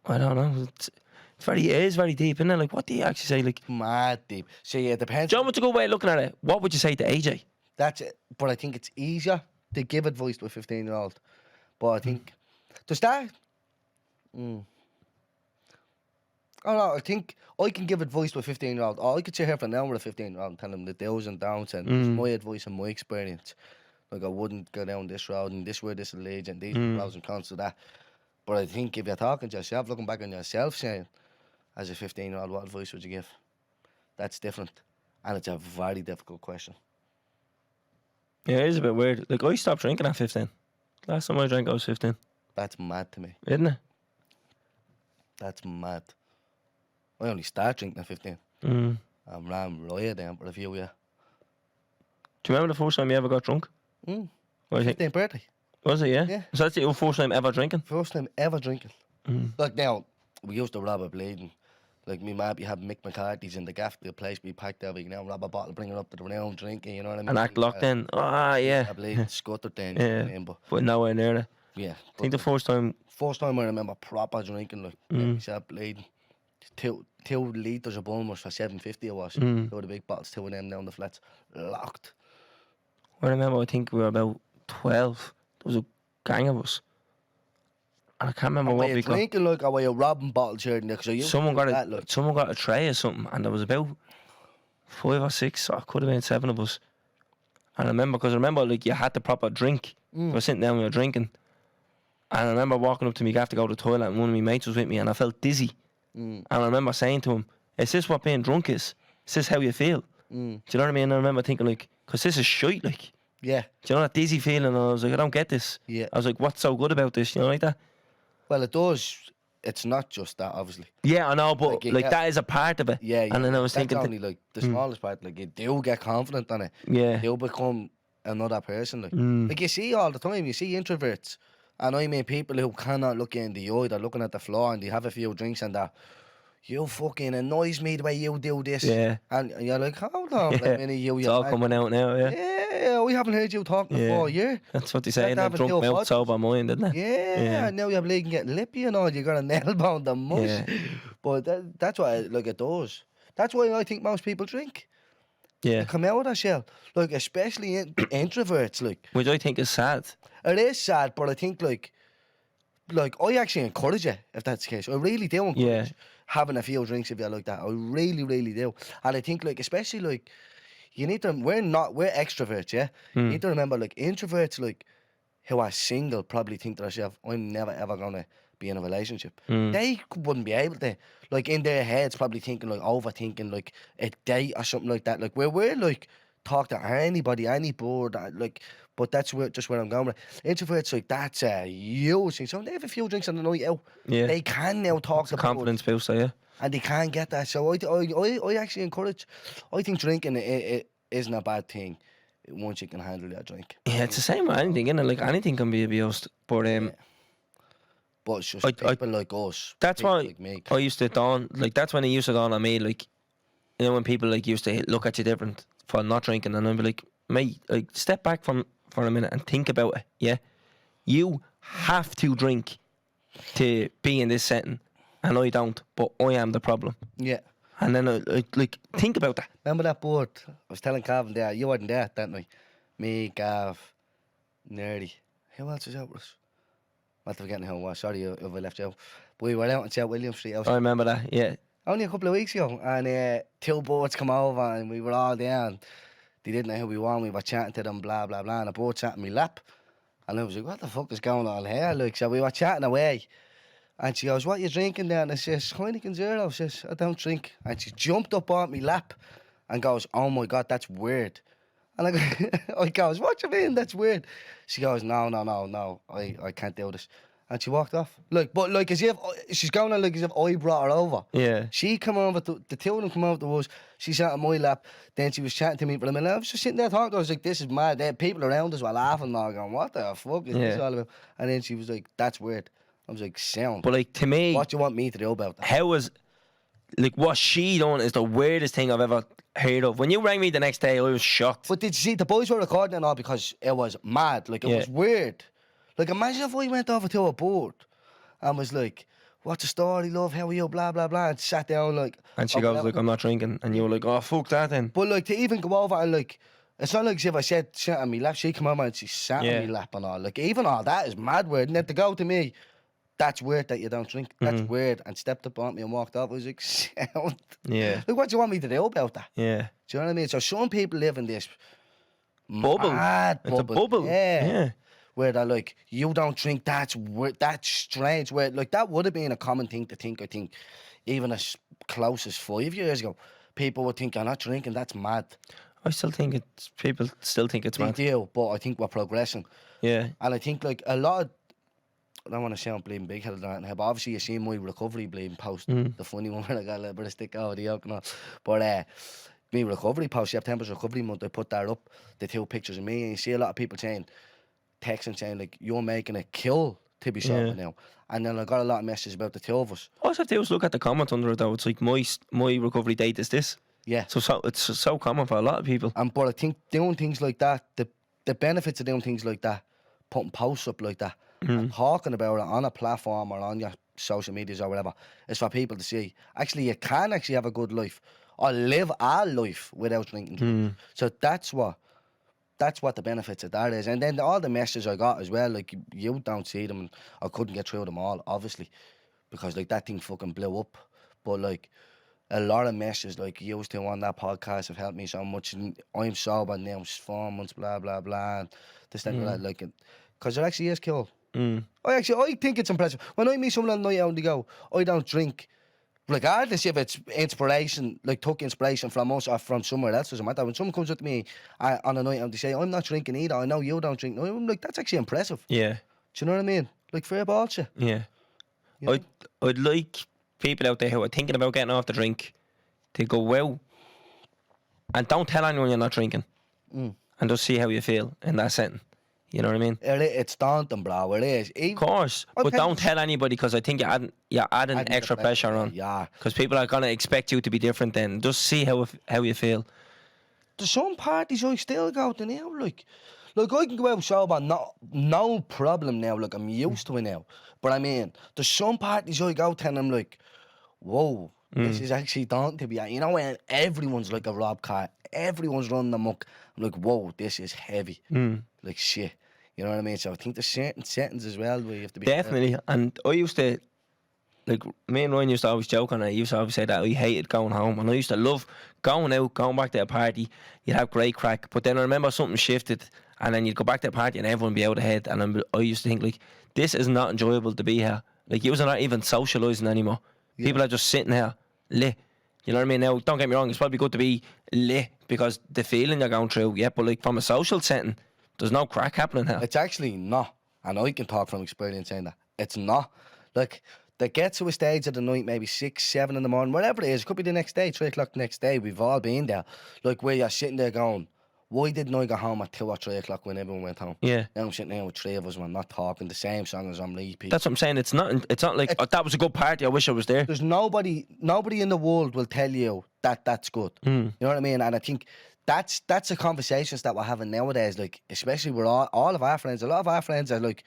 I don't know. It is very deep, isn't it? Like, what do you actually say? Like, Mad deep. So yeah, it depends. John, what's a good way of looking at it? What would you say to AJ? That's it. But I think it's easier to give advice to a 15-year-old. But I think to start, I don't know. I think I can give advice to a 15-year-old. Or I could sit here for an hour with a 15-year-old and tell them the do's and don'ts and it's my advice and my experience. Like, I wouldn't go down this road and this way this will lead and these pros and cons to that. But I think if you're talking to yourself, looking back on yourself, saying, as a 15-year-old, what advice would you give? That's different. And it's a very difficult question. Yeah, it is a bit weird. Like, I stopped drinking at 15. Last time I drank, I was 15. That's mad to me. Isn't it? That's mad. I only started drinking at 15. I'm ran riot down for a few years. Do you remember the first time you ever got drunk? What do you think? 15th birthday. Was it, yeah? Yeah. So that's your first time ever drinking? First time ever drinking. Like, now, we used to rob a bleeding. Like, me map, you have Mick McCarthy's in the gaff, the place be packed there, we can now rob a bottle, bring it up to the room, drinking, you know what I mean? And act locked in. Yeah. A bleeding scuttered then, Yeah. you know what I mean? But nowhere near it. Yeah. I think the first time... First time I remember proper drinking, like, myself bleeding. 2 litres of Bulmers for $7.50 it was. 2 of the big bottles, 2 of them down the flats, locked. I remember, I think we were about 12. There was a gang of us. And I can't remember what Were we you got. drinking like, or were you robbing bottles here and there? 'Cause I used Someone to do got that, like. someone got a tray or something, and there was about 5 or 6, or it could have been 7 of us. And I remember, like, you had the proper drink. We were sitting down, we were drinking. And I remember walking up to me gaff to go to the toilet, and one of my mates was with me, and I felt dizzy. And I remember saying to him, "Is this what being drunk is? Is this how you feel?" Do you know what I mean? I remember thinking like, because this is shite, like. Yeah. Do you know that dizzy feeling? And I was like, I don't get this. Yeah. I was like, what's so good about this? You know, like that. Well, it does. It's not just that, obviously. Yeah, I know, but you like get- that is a part of it. Yeah, yeah. And then I was that's thinking, only like the smallest part. Like you do get confident on it. Yeah. You'll become another person. Like, Mm. like you see all the time. You see introverts, and I mean people who cannot look you in the eye. They're looking at the floor and they have a few drinks and that. You fucking annoys me the way you do this. Yeah. And you're like, hold on, Yeah. a minute, you. it's you all mad. coming out now, yeah. Yeah, we haven't heard you talking Yeah. for a year. That's what they say, Like that having drunk two mouth, vodkas. sober mind, isn't it? Yeah, and now you're bleeding getting lippy and all. You got a nail bound the mush. Yeah. But that's why, like, it does. That's why I think most people drink. Yeah. They come out of that shell. Like, especially introverts, like. Which I think is sad. It is sad, but I think, like I actually encourage it, if that's the case. I really do encourage Yeah. having a few drinks if you're like that. I really, really do. And I think, like, especially, like, you need to, we're extroverts, yeah? You need to remember, like, introverts, like, who are single probably think to themselves, I'm never, ever going to be in a relationship. They wouldn't be able to, like, in their heads, probably thinking, like, overthinking, like, a date or something like that. Like, where we're, like, talk to anybody, any board, like, but that's just where I'm going with it. Introverts, like, that's a huge thing. So they have a few drinks on the night out. Yeah. They can now talk to Confidence booster, yeah. and they can't get that. So I actually encourage, I think drinking it isn't a bad thing once you can handle that drink. Yeah, it's the same with anything, isn't it? Like anything can be abused. But But it's just people like us. that's people why like me. I used to dawn, like that's when it used to dawn on me, like, you know, when people like used to look at you different for not drinking, and I'd be like, mate, like step back for a minute and think about it. Yeah, you have to drink to be in this setting, and I don't, but I am the problem. Yeah. And then like think about that. Remember that board? I was telling Calvin there, you weren't there that night. Me, Gav, Nerdy. Who else was out with us? I'm forgetting who it was. Sorry if I left you out. But we were out on South William Street. I remember that. Yeah. Only a couple of weeks ago. And two boards come over and we were all there. And they didn't know who we were. And we were chatting to them, blah, blah, blah. And a board sat in my lap. And I was like, what the fuck is going on here? Like, so we were chatting away. And she goes, what are you drinking there? And I says, Heineken Zero. She says, I don't drink. And she jumped up on my lap and goes, oh my God, that's weird. And I goes, what do you mean that's weird? She goes, no, I can't do this. And she walked off. But as if, she's going on like as if I brought her over. Yeah. She come over, the two of them come over to us. She sat on my lap. Then she was chatting to me for a minute. I was just sitting there talking to her. I was like, this is mad. There people around us were laughing and all going, what the fuck is this all about? And then she was like, that's weird. I was like, sound. But like to me, What do you want me to do about that? how was like what she done is the weirdest thing I've ever heard of. When you rang me the next day, I was shocked. But did you see, the boys were recording and all because it was mad. Like, it was weird. Like, imagine if I went over to a board and was like, what's the story, love? How are you? Blah, blah, blah. And sat down, like... And she goes like, I'm not drinking. And you were like, oh, fuck that then. But, like, to even go over and, like... It's not like as if I said, sat on me lap. She come over and she sat on me lap and all. Like, even all that is mad weird. And then to go to me... That's weird that you don't drink. That's weird. And stepped up on me and walked off. I was like, sound. Yeah. Like, what do you want me to do about that? Yeah. Do you know what I mean? So some people live in this Bubble. mad It's a bubble. Yeah. Where they're like, you don't drink, that's weird, that's strange. Where, like, that would have been a common thing to think, I think, even as close as 5 years ago. People would think, you're not drinking, that's mad. I still think it's, people still think it's They mad. do, but I think we're progressing. Yeah. And I think, like, a lot of, I don't want to sound bleeding big-headed or anything, but obviously you see my recovery bleeding post, the funny one where I got a little bit of stick over the yoke and all. But me recovery post, September's recovery month, I put that up, the two pictures of me, and you see a lot of people saying, texting saying, like, you're making a kill to be sober now. And then I got a lot of messages about the two of us. All I have to do is look at the comment under it though. It's like, my recovery date is this. Yeah. So it's so common for a lot of people. But I think doing things like that, the benefits of doing things like that, putting posts up like that, and talking about it on a platform or on your social medias or whatever, is for people to see, actually, you can actually have a good life or live a life without drinking. So that's what the benefits of that is. And then all the messages I got as well, like, you don't see them, and I couldn't get through them all, obviously, because, like, that thing fucking blew up. But, like, a lot of messages, like, you used to on that podcast have helped me so much, and I'm sober now, 4 months, blah, blah, blah, and this, that, and that, like, because it actually is cool. I think it's impressive. When I meet someone on the night out and they go, I don't drink regardless if it's inspiration, like took inspiration from us or from somewhere else, doesn't matter. When someone comes up to me on a night and they say, I'm not drinking either, I know you don't drink, I'm like, that's actually impressive. Yeah. Do you know what I mean? Like, fair ball to you. Yeah. You know? I'd like people out there who are thinking about getting off the drink to go out and don't tell anyone you're not drinking and just see how you feel in that setting. You know what I mean? It's daunting, bro. It is. Of course, but don't tell anybody because I think you're adding extra pressure on. Yeah. Because people are gonna expect you to be different. Then just see how you feel. There's some parties I still go to now, like I can go out sober, no problem now. Like, I'm used to it now. But I mean, there's some parties I go to and I'm like, whoa, this is actually daunting to be at. You know, when everyone's like a rob car, everyone's running amok. I'm like, whoa, this is heavy. Like, shit. You know what I mean? So I think there's certain settings as well where you have to be Definitely. And I used to, like, me and Ryan used to always joke, and I used to always say that I hated going home, and I used to love going out, going back to a party. You'd have great crack, but then I remember something shifted, and then you'd go back to a party and everyone would be out ahead, and I used to think, like, this is not enjoyable to be here. Like, you're not even socialising anymore. Yeah. People are just sitting here lit. You know what I mean? Now, don't get me wrong, it's probably good to be lit because the feeling you're going through, yeah, but like from a social setting, there's no crack happening here. It's actually not. And I can talk from experience saying that. It's not. Like, they get to a stage of the night, maybe 6, 7 in the morning, whatever it is. It could be the next day, 3 o'clock the next day. We've all been there. Like, where you're sitting there going, why didn't I go home at 2 or 3 o'clock when everyone went home? Yeah. Now I'm sitting there with 3 of us, we're not talking the same song as I'm repeating. That's what I'm saying. It's not like, oh, that was a good party, I wish I was there. There's nobody in the world will tell you that that's good. You know what I mean? And I think that's the conversations that we're having nowadays, like, especially with all of our friends. A lot of our friends are like,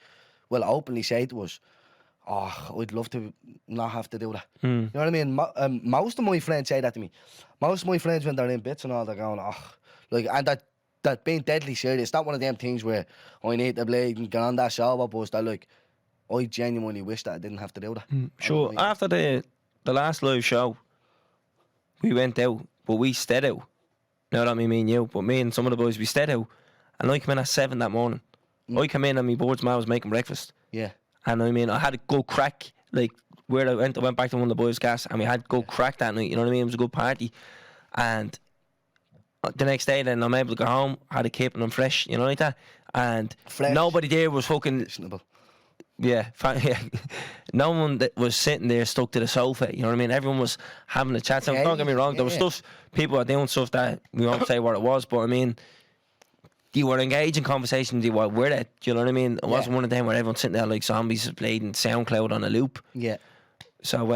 will openly say to us, oh, I'd love to not have to do that. You know what I mean? Most of my friends say that to me. Most of my friends, when they're in bits and all, they're going, oh, like, and that being deadly serious, it's not one of them things where I need to blade and get on that sober bus. They're like, I genuinely wish that I didn't have to do that. Sure, after the last live show, we went out, but we stayed out. Now, not me and you, but me and some of the boys, we stayed out. And I came in at 7 that morning. I came in and my board's man was making breakfast. Yeah. And I mean, I had a good crack. Like, where I went back to one of the boys' gas, and we had good crack that night. You know what I mean? It was a good party. And the next day, then I'm able to go home, had a kip, and I'm fresh. You know, like that. And nobody there was fucking. Yeah, no one that was sitting there stuck to the sofa. You know what I mean? Everyone was having a chat. So don't get me wrong, there was stuff, people were doing stuff that we won't say what it was, but I mean, you were engaged in conversations, you were with it. Do you know what I mean? It wasn't one of them where everyone's sitting there like zombies playing SoundCloud on a loop. Yeah. So,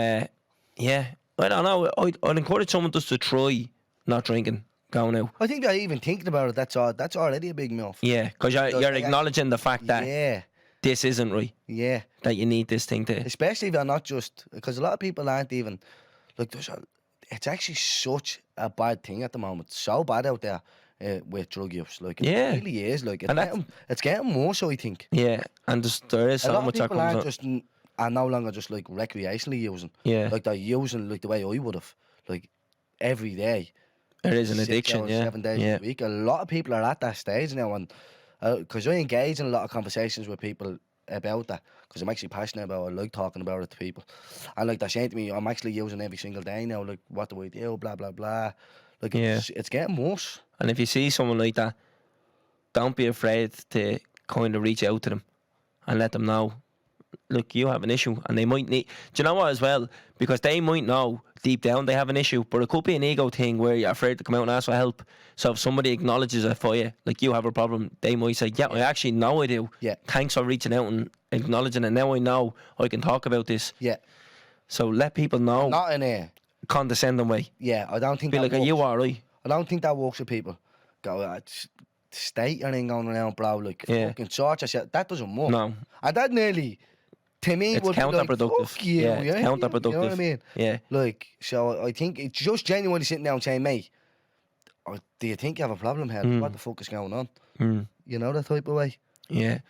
yeah, I don't know. I'd encourage someone just to try not drinking, going out. I think that even thinking about it, that's already a big move. Yeah, because you're acknowledging the fact that this isn't right. Yeah. That you need this thing to. Especially if you're not just, because a lot of people aren't even, like, it's actually such a bad thing at the moment. It's so bad out there with drug use. Like, it really is. Like, it's getting worse, I think. Yeah, and there is so much that comes out. Are no longer just like recreationally using. Yeah. Like, they're using like the way I would have, like, every day. It is an addiction, 7 days a week. A lot of people are at that stage now, and because I engage in a lot of conversations with people about that, because I'm actually passionate about it. I like talking about it to people, and like they're saying to me, I'm actually using every single day now. Like, what do I do? Blah blah blah. Like, it's getting worse. And if you see someone like that, don't be afraid to kind of reach out to them and let them know, look, you have an issue, and they might need. Do you know what as well? Because they might know deep down they have an issue, but it could be an ego thing where you're afraid to come out and ask for help. So if somebody acknowledges it for you, like, you have a problem, they might say, yeah, I actually know I do. Yeah. Thanks for reaching out and acknowledging it. Now I know I can talk about this. Yeah. So let people know. Not in a condescending way. Yeah, I don't think be that like, works. Are you alright? I don't think that works with people. Go, state your thing going around, bro. Like, fucking sort yourself. That doesn't work. No. And that nearly, to me, it's would counterproductive. Be like, fuck you, it's counterproductive. You know what I mean? Yeah. Like, so I think it's just genuinely sitting down saying, mate, do you think you have a problem here? What the fuck is going on? You know, that type of way. Yeah.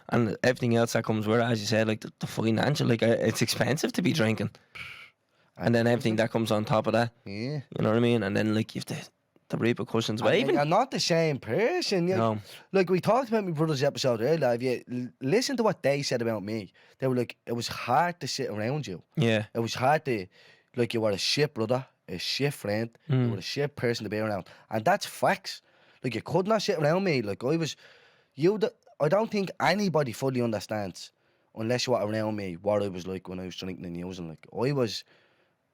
And everything else that comes with it, as you said, like the financial, like, it's expensive to be drinking. And then everything that comes on top of that. Yeah. You know what I mean? And then, like, you've the repercussions. But even you're not the same person. No. Like, we talked about my brother's episode earlier. If you listen to what they said about me, they were like, it was hard to sit around you. Yeah. It was hard to, like you were a shit brother, a shit friend, you were a shit person to be around, and that's facts. Like you could not sit around me. Like I don't think anybody fully understands unless you were around me what I was like when I was drinking and using. Like I was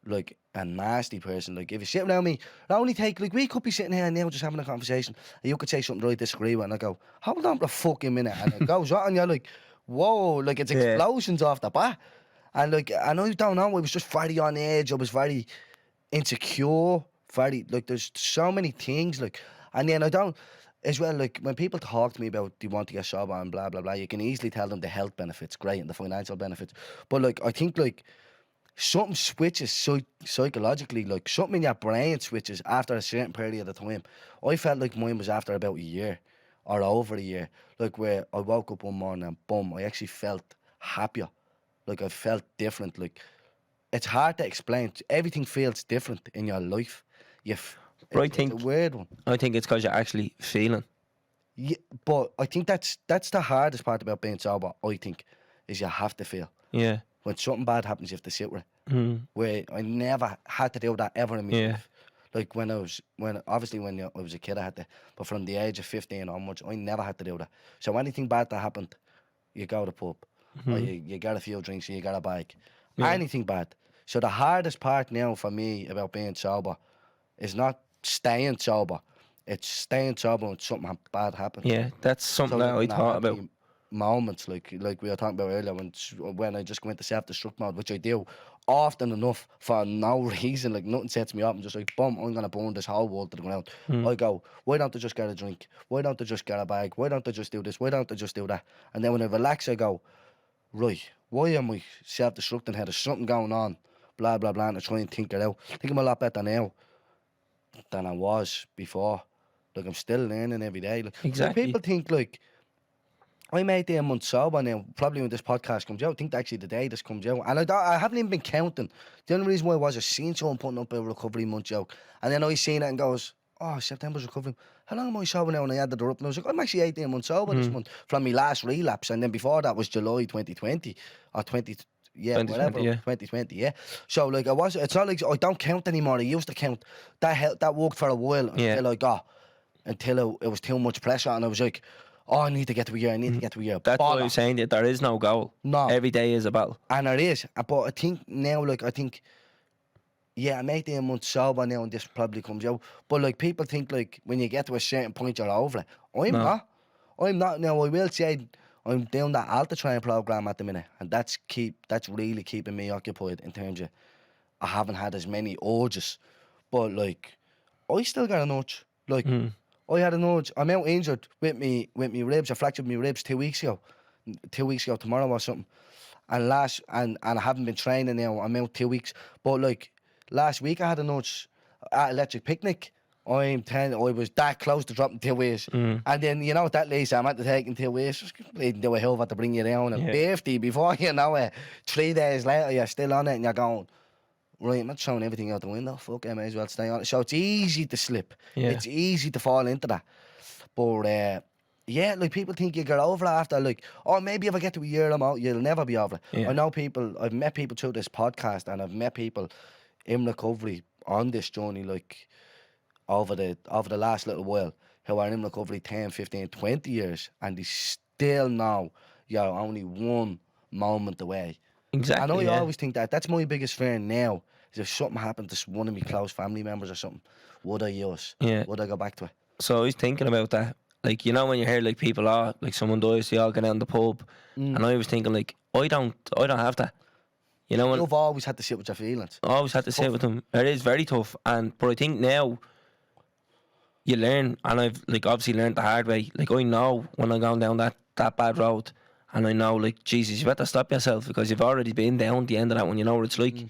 like a nasty person. Like if you sit around me, it only take like we could be sitting here now just having a conversation, and you could say something that I disagree with, and I go, hold on for a fucking minute, and it goes on, and you're like, whoa, like it's explosions off the bat, and like I know you don't know, I was just very on edge, I was very insecure, very like there's so many things like, and then I don't. As well, like when people talk to me about they want to get sober and blah blah blah, you can easily tell them the health benefits, great, and the financial benefits. But like I think like something switches psychologically, like something in your brain switches after a certain period of time. I felt like mine was after about a year or over a year, like where I woke up one morning and boom, I actually felt happier. Like I felt different. Like it's hard to explain. Everything feels different in your life. But It's a weird one. I think it's because you're actually feeling. Yeah, but I think that's the hardest part about being sober. I think is you have to feel. Yeah. When something bad happens, you have to sit with it. Where I never had to do that ever in my life. Like when I was a kid, I had to. But from the age of 15 onwards, I never had to do that. So anything bad that happened, you go to the pub, or you get a few drinks, or you got a bike. Anything bad. So the hardest part now for me about being sober is not staying sober. It's staying sober when something bad happens. Yeah, that's something that I thought about. Moments like we were talking about earlier when I just go into self-destruct mode, which I do often enough for no reason, like nothing sets me up. I'm just like, boom, I'm gonna burn this whole world to the ground. I go, why don't I just get a drink? Why don't I just get a bag? Why don't I just do this? Why don't I just do that? And then when I relax, I go, right, why am I self-destructing here? There's something going on, blah blah blah, and I try and think it out. I think I'm a lot better now than I was before. Like I'm still learning every day. Like, Exactly. People think like I'm 18 months sober now. Probably when this podcast comes out, I think actually the day this comes out, and I haven't even been counting. The only reason why I seen someone putting up a recovery month joke, and then I seen it and goes, oh, September's recovery. How long am I sober now? And I added it up, and I was like, I'm actually 18 months sober this month from my last relapse, and then before that was July 2020 or 20. Yeah, 2020, whatever. yeah. 2020, yeah. So like it's not like I don't count anymore. I used to count. That worked for a while until it was too much pressure, and I was like, oh, I need to get to a year. I need to get to a year. That's why I'm saying that there is no goal. No. Every day is a battle. And it is. But I think now, I'm 18 months sober now, and this probably comes out. But like people think like when you get to a certain point, you're over it. I'm not. Now I will say I'm doing that Alta Train program at the minute, and that's really keeping me occupied in terms of I haven't had as many urges, but like I still got an urge. Like I had an urge. I'm out injured with me ribs. I fractured my ribs 2 weeks ago. 2 weeks ago tomorrow or something. And and I haven't been training now. I'm out 2 weeks. But like last week I had an urge at Electric Picnic. I was that close to dropping 2 weeks. And then you know what that leads, I'm at the taking 2 weeks. Just bleeding do a hell of it to bring you down. And 50 before you know it, 3 days later you're still on it and you're going, right, I'm not throwing everything out the window. Fuck, I may as well stay on it. So it's easy to slip. Yeah. It's easy to fall into that. But yeah, like people think you get over it after like, oh, maybe if I get to a year, I'm out. You'll never be over it. Yeah. I know people. I've met people through this podcast, and I've met people in recovery on this journey, like over the last little while, who are in recovery 10, 15, 20 years, and they still know you're only one moment away. Exactly. I know you always think that. That's my biggest fear now. Is if something happened to one of my close family members or something, would I use? Yeah. Would I go back to it? So I was thinking about that. Like, you know, when you hear like people, like someone dies, they all get out in the pub, and I was thinking like, I don't have that. You know, You've always had to sit with your feelings. I always had to sit with them. It is very tough, but I think now you learn, and I've like obviously learned the hard way. Like I know when I'm going down that bad road, and I know like Jesus, you better stop yourself because you've already been down the end of that one. You know what it's like.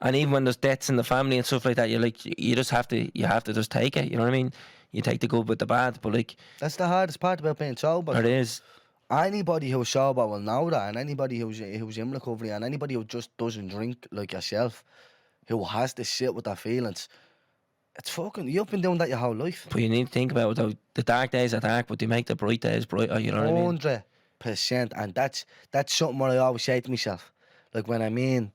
And even when there's deaths in the family and stuff like that, you're like, you have to just take it. You know what I mean? You take the good with the bad, but like that's the hardest part about being sober. It is. Anybody who's sober will know that, and anybody who's in recovery, and anybody who just doesn't drink like yourself, who has to sit with their feelings, it's fucking. You've been doing that your whole life. But you need to think about it, though. The dark days are dark, but they make the bright days brighter. You know what I mean? 100%, and that's something what I always say to myself. Like when I'm in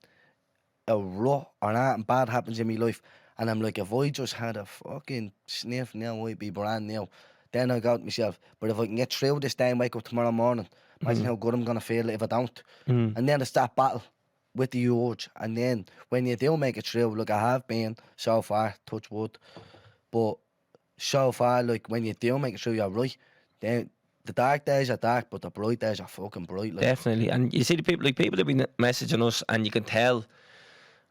a rut or anything bad happens in my life, and I'm like, if I just had a fucking sniff now, I'd be brand new. Then I go to myself, but if I can get through this day and wake up tomorrow morning, imagine how good I'm gonna feel if I don't. And then it's that battle with the urge, and then when you do make it through, look, I have been so far, touch wood, but so far, like when you do make it through, you're right. Then the dark days are dark, but the bright days are fucking bright. Like. Definitely. And you see the people, like people that be messaging us, and you can tell.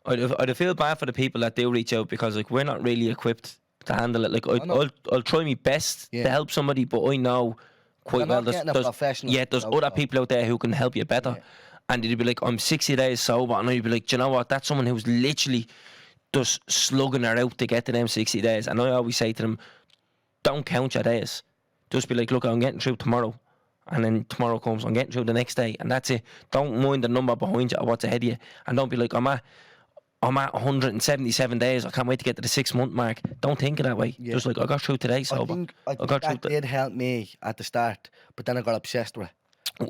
I'd feel bad for the people that do reach out, because like we're not really equipped to handle it. Like I'll try my best to help somebody, but I know quite well there's other people out there who can help you better. And they'd be like, I'm 60 days sober, and I'd be like, do you know what? That's someone who's literally just slugging her out to get to them 60 days. And I always say to them, don't count your days. Just be like, look, I'm getting through tomorrow. And then tomorrow comes, I'm getting through the next day. And that's it. Don't mind the number behind you or what's ahead of you. And don't be like, I'm at 177 days. I can't wait to get to the 6-month mark. Don't think of that way. Yeah. Just like, I got through today sober. I think that did help me at the start, but then I got obsessed with it.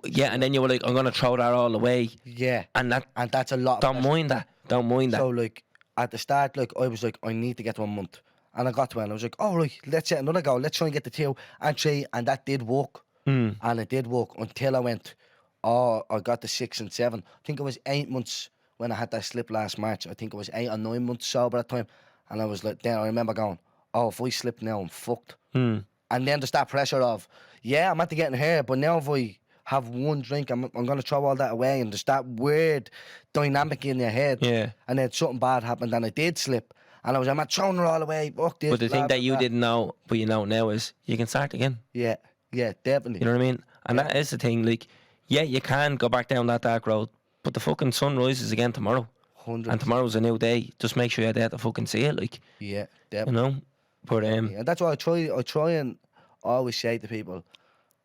Yeah, and then you were like, I'm going to throw that all away. Yeah. And that's a lot. Don't mind that. So, like, at the start, like, I was like, I need to get to 1 month. And I got to it, and I was like, all right, let's get another go. Let's try and get to 2 and 3. And that did work. And it did work until I went, I got to 6 and 7. I think it was 8 months when I had that slip last March. I think it was 8 or 9 months sober at the time. And I was like, then I remember going, oh, if I slip now, I'm fucked. And then there's that pressure of, yeah, I'm at the getting here, but now if I have one drink, I'm going to throw all that away. And there's that weird dynamic in your head. Yeah. And then something bad happened, and I did slip. And I was, I'm not throwing it all away. Fuck this. But the thing that you didn't know, but you know now, is you can start again. Yeah, definitely. You know what I mean? And that is the thing. Like, yeah, you can go back down that dark road, but the fucking sun rises again tomorrow. 100%. And tomorrow's a new day. Just make sure you're there to fucking see it. Like, yeah, definitely. You know? But and that's why I try and always say to people,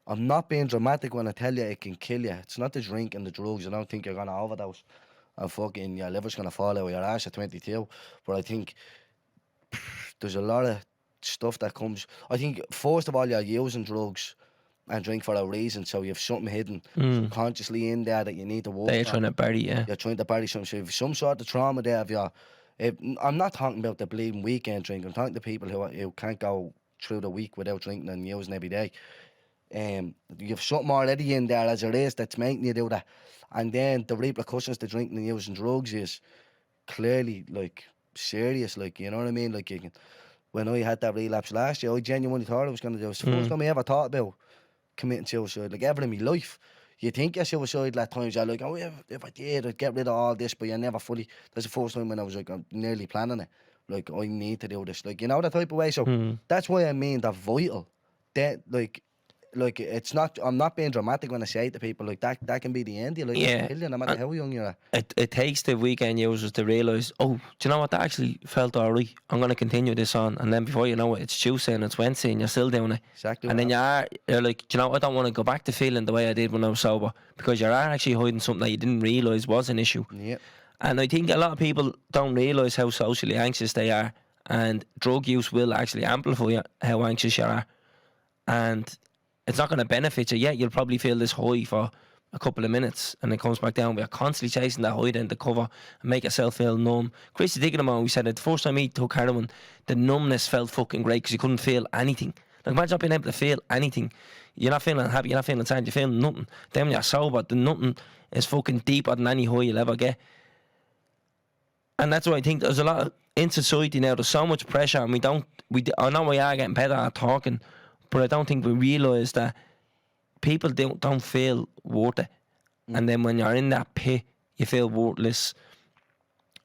I'm not being dramatic when I tell you it can kill you. It's not the drink and the drugs. I don't think you're gonna overdose and fucking your liver's gonna fall out of your ass at 22. But I think there's a lot of stuff that comes. I think first of all, you're using drugs and drink for a reason, so you have something hidden subconsciously in there that you need to work on. You're trying to bury, yeah. You're trying to bury something. So if some sort of trauma there, I'm not talking about the bleeding weekend drink. I'm talking to people who can't go through the week without drinking and using every day. You have something already in there as it is that's making you do that. And then the repercussions to drinking and using drugs is clearly, like, serious. Like, you know what I mean? Like, when I had that relapse last year, I genuinely thought I was going to do it. It was the first time I ever thought about committing suicide. Like, ever in my life. You think you're suicidal at times. You're like, oh, if I did, I'd get rid of all this. But you're never fully. That's the first time when I was like, I'm nearly planning it. Like, I need to do this. Like, you know, that type of way. So that's why I mean that vital. That, like it's not. I'm not being dramatic when I say it to people. Like, that can be the end. Like, yeah. No matter how young you are. It takes the weekend users to realise, oh, do you know what? That actually felt alright. I'm going to continue this on. And then before you know it, it's Tuesday and it's Wednesday and you're still doing it. Exactly. And then you're like, do you know, I don't want to go back to feeling the way I did when I was sober, because you're actually hiding something that you didn't realise was an issue. Yeah. And I think a lot of people don't realise how socially anxious they are, and drug use will actually amplify how anxious you are. And it's not going to benefit you. Yeah, you'll probably feel this high for a couple of minutes and it comes back down. We're constantly chasing that high then to cover and make yourself feel numb. Chrissy Diggin, we said it, the first time he took heroin, the numbness felt fucking great because you couldn't feel anything. Like, imagine not being able to feel anything. You're not feeling happy, you're not feeling sad, you're feeling nothing. Then when you're sober, the nothing is fucking deeper than any high you'll ever get. And that's why I think there's a lot in society now, there's so much pressure, and I know we are getting better at talking, but I don't think we realise that people don't feel worth it. And then when you're in that pit, you feel worthless,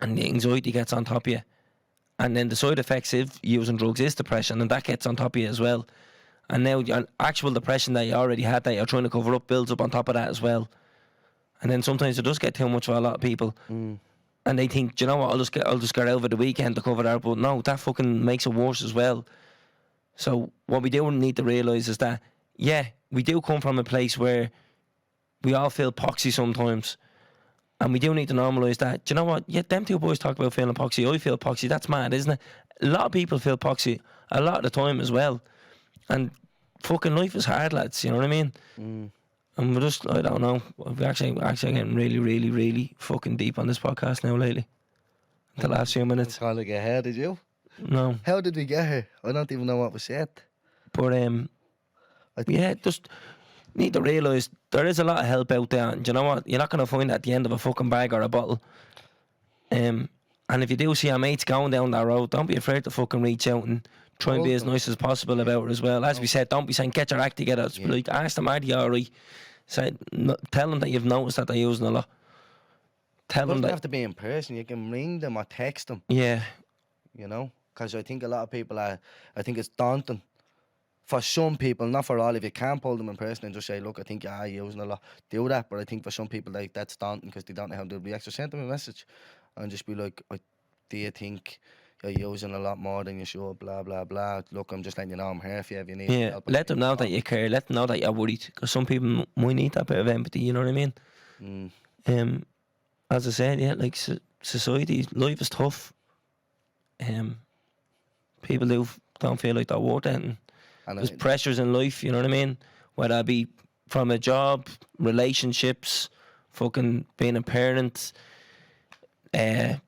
and the anxiety gets on top of you. And then the side effects of using drugs is depression, and that gets on top of you as well. And now your actual depression that you already had, that you're trying to cover up, builds up on top of that as well. And then sometimes it does get too much for a lot of people. And they think, do you know what, I'll just get out over the weekend to cover that. But no, that fucking makes it worse as well. So what we do need to realise is that, yeah, we do come from a place where we all feel poxy sometimes. And we do need to normalise that. Do you know what? Yeah, them two boys talk about feeling poxy. I feel poxy. That's mad, isn't it? A lot of people feel poxy a lot of the time as well. And fucking life is hard, lads. You know what I mean? And we're just, I don't know. We're actually getting really, really, really fucking deep on this podcast now lately. the last few minutes. Trying to get here, did you? No. How did we get here? I don't even know what was said. But, yeah, just need to realise there is a lot of help out there. And do you know what? You're not going to find it at the end of a fucking bag or a bottle. And if you do see your mates going down that road, don't be afraid to fucking reach out and try and be as nice as possible about it as well. As we said, don't be saying, get your act together. It's like, ask them, are you alright? Tell them that you've noticed that they're using a lot. Tell them You that... have to be in person. You can ring them or text them. Yeah. You know? Because I think a lot of people I think it's daunting. For some people, not for all. If you can't pull them in person and just say, look, I think you are using a lot, do that. But I think for some people, like, that's daunting because they don't know how to react. So send them a message and just be like, do you think you're using a lot more than you should, blah, blah, blah. Look, I'm just letting you know I'm here if you need help. Let them know that you care. Let them know that you're worried. Because some people might need that bit of empathy, you know what I mean? As I said, yeah, like society, life is tough. People don't feel like they're worth it. And there's pressures in life, you know what I mean? Whether it be from a job, relationships, fucking being a parent,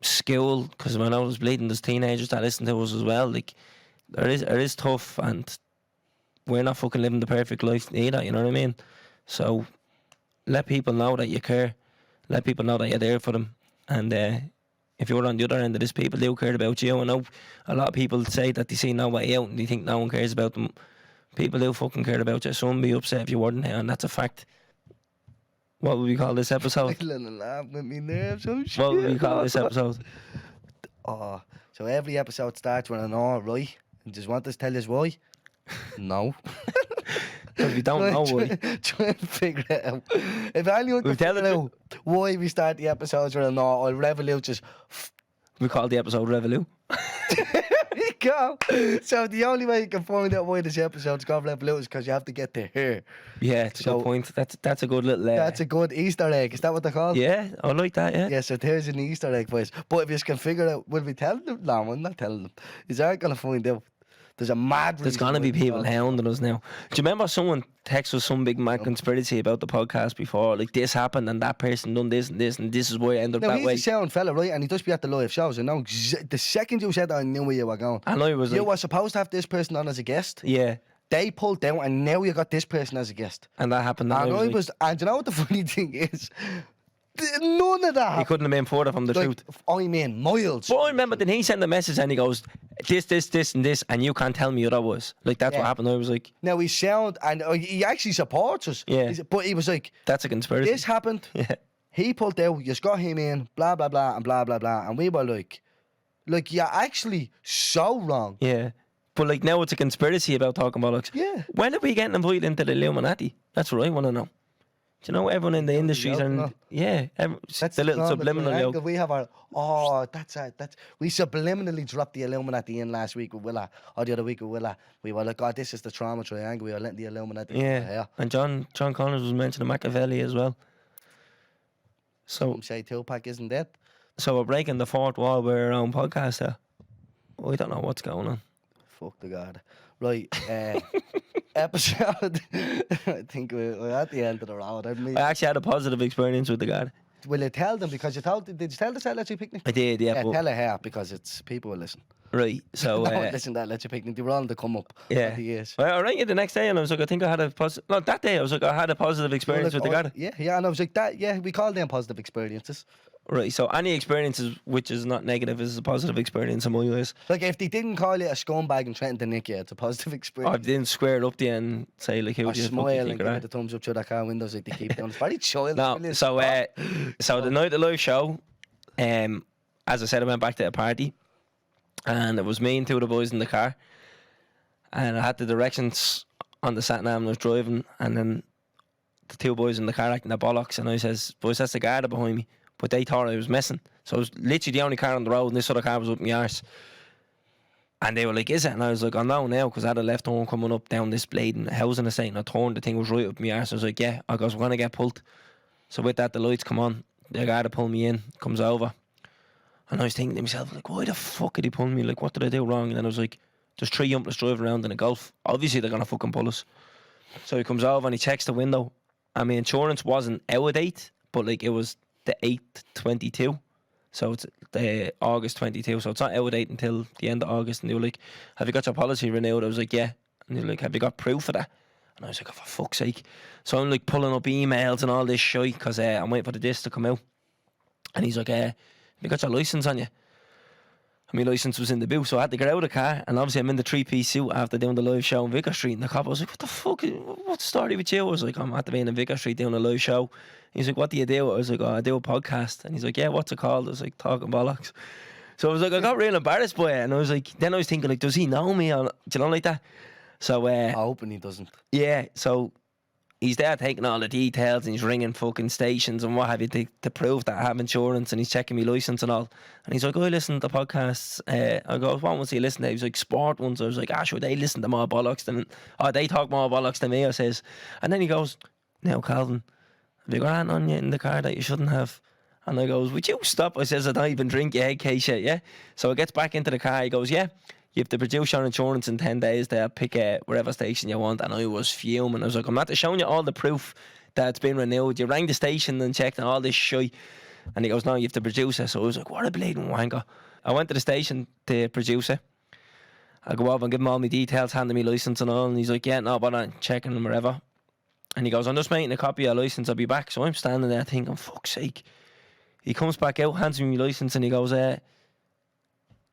school. Because when I was bleeding, there's teenagers that listen to us as well. Like, it is tough, and we're not fucking living the perfect life either, you know what I mean? So let people know that you care. Let people know that you're there for them. And if you're on the other end of this, people do care about you. I know a lot of people say that they see no way out and they think no one cares about them. People do fucking care about you. Some be upset if you weren't here, and that's a fact. What would we call this episode? Laugh with me nerves. What would we call this episode? Oh, so every episode starts with an all right. And just want us to tell us why? No. Because we don't know why. Try and figure it out. If anyone can figure out why we start the episodes with an all, Revolut just... We call the episode Revolut. There you go. So the only way you can find out why this episode's called Revolut is because you have to get to here. Yeah, it's a good point. That's a good little... That's a good Easter egg. Is that what they're called? Yeah, I like that, yeah. Yeah, so there's an Easter egg, boys. But if you can figure out... Will we tell them? No, we're not telling them. Is aren't going to find out. There's a mad... There's going to be people hounding us now. Do you remember someone texted us some big mad conspiracy about the podcast before? Like, this happened and that person done this and this, and this is why it ended up that way. He's a sound fella, right? And he does be at the live shows. And now, the second you said that, I knew where you were going. And I was you like... were supposed to have this person on as a guest. Yeah. They pulled down and now you got this person as a guest. And that happened. And I was... And you know what the funny thing is? None of that. He couldn't have been further from the truth. I mean, miles. But I remember then he sent a message and he goes, this, and this, and you can't tell me what that was. Like, that's what happened. I was like... Now, he sound... And he actually supports us. Yeah. But he was like... That's a conspiracy. This happened. Yeah. He pulled out. You got him in. Blah, blah, blah, and blah, blah, blah. And we were like, you're actually so wrong. Yeah. But, like, now it's a conspiracy about talking bollocks. Yeah. When are we getting invited into the Illuminati? That's what I want to know. Do you know everyone in the industries and that's the little subliminal joke. We have our we subliminally dropped the Illuminati in last week with Willa, or the other week with Willa. We were like, this is the trauma triangle. We were letting the Illuminati. Yeah. And John Connors was mentioning Machiavelli as well. So some say Tupac isn't dead. So we're breaking the fourth wall with our own podcast there. I don't know what's going on. Fuck the God. Right, episode. I think we're at the end of the road. I actually had a positive experience with the guy. Will you tell them? Because did you tell the Let's Picnic? I did, yeah. Yeah, tell it here because it's people will listen. Right, so... no one listen to that Let's Picnic. They were on to come up. Yeah. Well, I rang you the next day and I was like, I think I had a positive... No, that day I was like, I had a positive experience with the guy. Yeah, and I was like, we call them positive experiences. Right, so any experiences which is not negative is a positive experience in my eyes. Like, if they didn't call you a scumbag and threaten to nick you, it's a positive experience. Or if they didn't square it up to you and say, like, how do you smile and give it the thumbs up through that car windows like they keep doing. It's very child. No, so the night of the live show, as I said, I went back to a party and it was me and two of the boys in the car and I had the directions on the sat-nav and I was driving and then the two boys in the car acting a bollocks and I says, boys, that's the guard behind me. But they thought I was missing. So I was literally the only car on the road and this other car was up my arse. And they were like, is it? And I was like, I know now because I had a left horn coming up down this blade and housing estate and I turned, the thing was right up my arse. I was like, yeah. I goes, we're going to get pulled. So with that, the lights come on. The guy to pull me in comes over. And I was thinking to myself, like, why the fuck did he pull me? Like, what did I do wrong? And then I was like, there's three youngsters driving around in a Golf. Obviously, they're going to fucking pull us. So he comes over and he checks the window. And my insurance wasn't out of date, but like it was the 8/22. So it's August 22. So it's not out date until the end of August. And they were like, have you got your policy renewed? I was like, yeah. And they were like, have you got proof of that? And I was like, oh, for fuck's sake. So I'm like pulling up emails and all this shit because I'm waiting for the disc to come out. And he's like, have you got your licence on you? And my licence was in the boot, so I had to get out of the car. And obviously I'm in the 3-piece suit after doing the live show in Vicar Street. And the cop was like, what the fuck? What's the story with you? I was like, I'm at the being in Vicar Street doing a live show. He's like, what do you do? I was like, I do a podcast. And he's like, yeah, what's it called? I was like, Talking Bollox. So I was like, I got real embarrassed by it. And I was like, then I was thinking, like, does he know me? Or, do you know, like that? So, I'm hoping he doesn't. Yeah, so he's there taking all the details and he's ringing fucking stations and what have you to prove that I have insurance, and he's checking my licence and all. And he's like, I listen to podcasts. I go, what ones do you listen to? He was like, sport ones. I was like, sure, they listen to more bollocks than... Oh, they talk more bollocks than me, I says. And then he goes, now, Calvin, have you got anything on you in the car that you shouldn't have? And I goes, would you stop? I says, I don't even drink your head case yet, yeah? So he gets back into the car. He goes, yeah, you have to produce your insurance in 10 days to pick whatever station you want. And I was fuming. I was like, I'm not showing you all the proof that it's been renewed. You rang the station and checked and all this shit. And he goes, no, you have to produce it. So I was like, what a bleeding wanker. I went to the station to produce it. I go over and give him all my details, hand him my licence and all. And he's like, yeah, no, but I'm checking them wherever. And he goes, I'm just making a copy of your licence. I'll be back. So I'm standing there thinking, fuck's sake. He comes back out, hands me my licence, and he goes,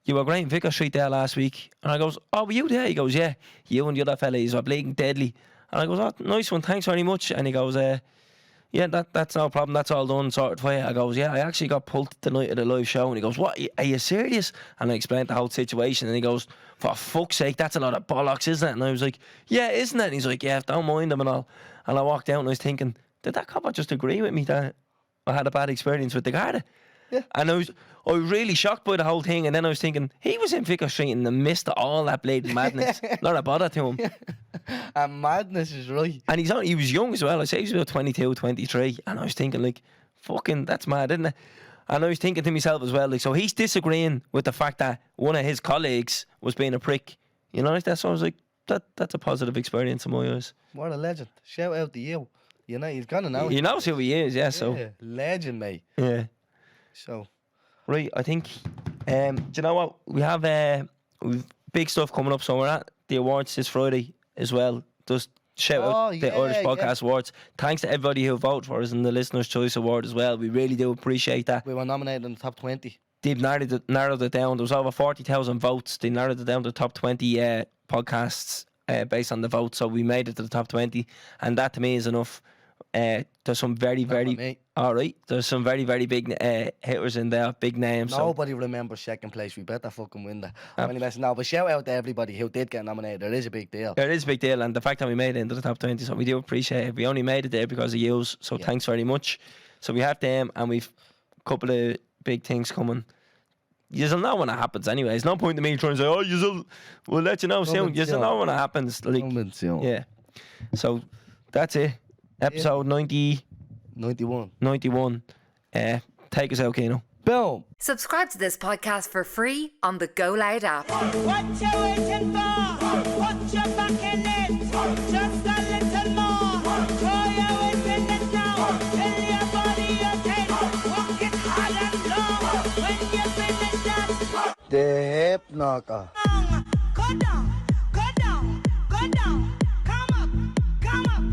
you were great in Vicar Street there last week. And I goes, oh, were you there? He goes, yeah, you and the other fella, he's bleeding deadly. And I goes, oh, nice one, thanks very much. And he goes, yeah, that's no problem, that's all done, sorted for you. I goes, yeah, I actually got pulled the night of the live show. And he goes, what, are you serious? And I explained the whole situation. And he goes, for fuck's sake, that's a lot of bollocks, isn't it? And I was like, yeah, isn't it? And he's like, yeah, don't mind him and all. And I walked out and I was thinking, did that cop just agree with me that I had a bad experience with the Garda? Yeah. And I was really shocked by the whole thing. And then I was thinking, he was in Vicar Street in the midst of all that bleeding madness. Not a bother to him. And madness is right. And he was young as well. I say he was about 22, 23. And I was thinking, like, fucking, that's mad, isn't it? And I was thinking to myself as well, like, so he's disagreeing with the fact that one of his colleagues was being a prick. You know, like that. So I was like, that's a positive experience in my eyes. What a legend. Shout out to you. You know, he's gonna know. He knows who he is, yeah, so. Yeah, legend, mate. Yeah. So. Right, I think, do you know what? We have we've big stuff coming up, so we're at the awards this Friday as well. Just shout out the Irish Podcast Awards. Thanks to everybody who voted for us in the Listener's Choice Award as well. We really do appreciate that. We were nominated in the top 20. They've narrowed it down. There was over 40,000 votes. They narrowed it down to the top 20 podcasts based on the vote. So we made it to the top 20. And that to me is enough. There's some very there's some very, very big hitters in there, big names. Nobody remembers second place. We better fucking win that. No, but shout out to everybody who did get nominated. It is a big deal. It is a big deal, and the fact that we made it into the top 20, so we do appreciate it. We only made it there because of you, so thanks very much. So we have them, and we've a couple of big things coming. You'll know when it happens anyway. There's no point in me trying to say, we'll let you know soon. You'll know when it happens. Like, yeah. So that's it. Episode 91. Take us out, Keno. Boom. Subscribe to this podcast for free on the Go Loud app. What you waiting for? Put your back in it. Just a little more. Throw your weight in it now. Tell your body you're dead. Walk it hard and long. When you finish that, The hip knocker. go down, go down, go down. Come up, come up.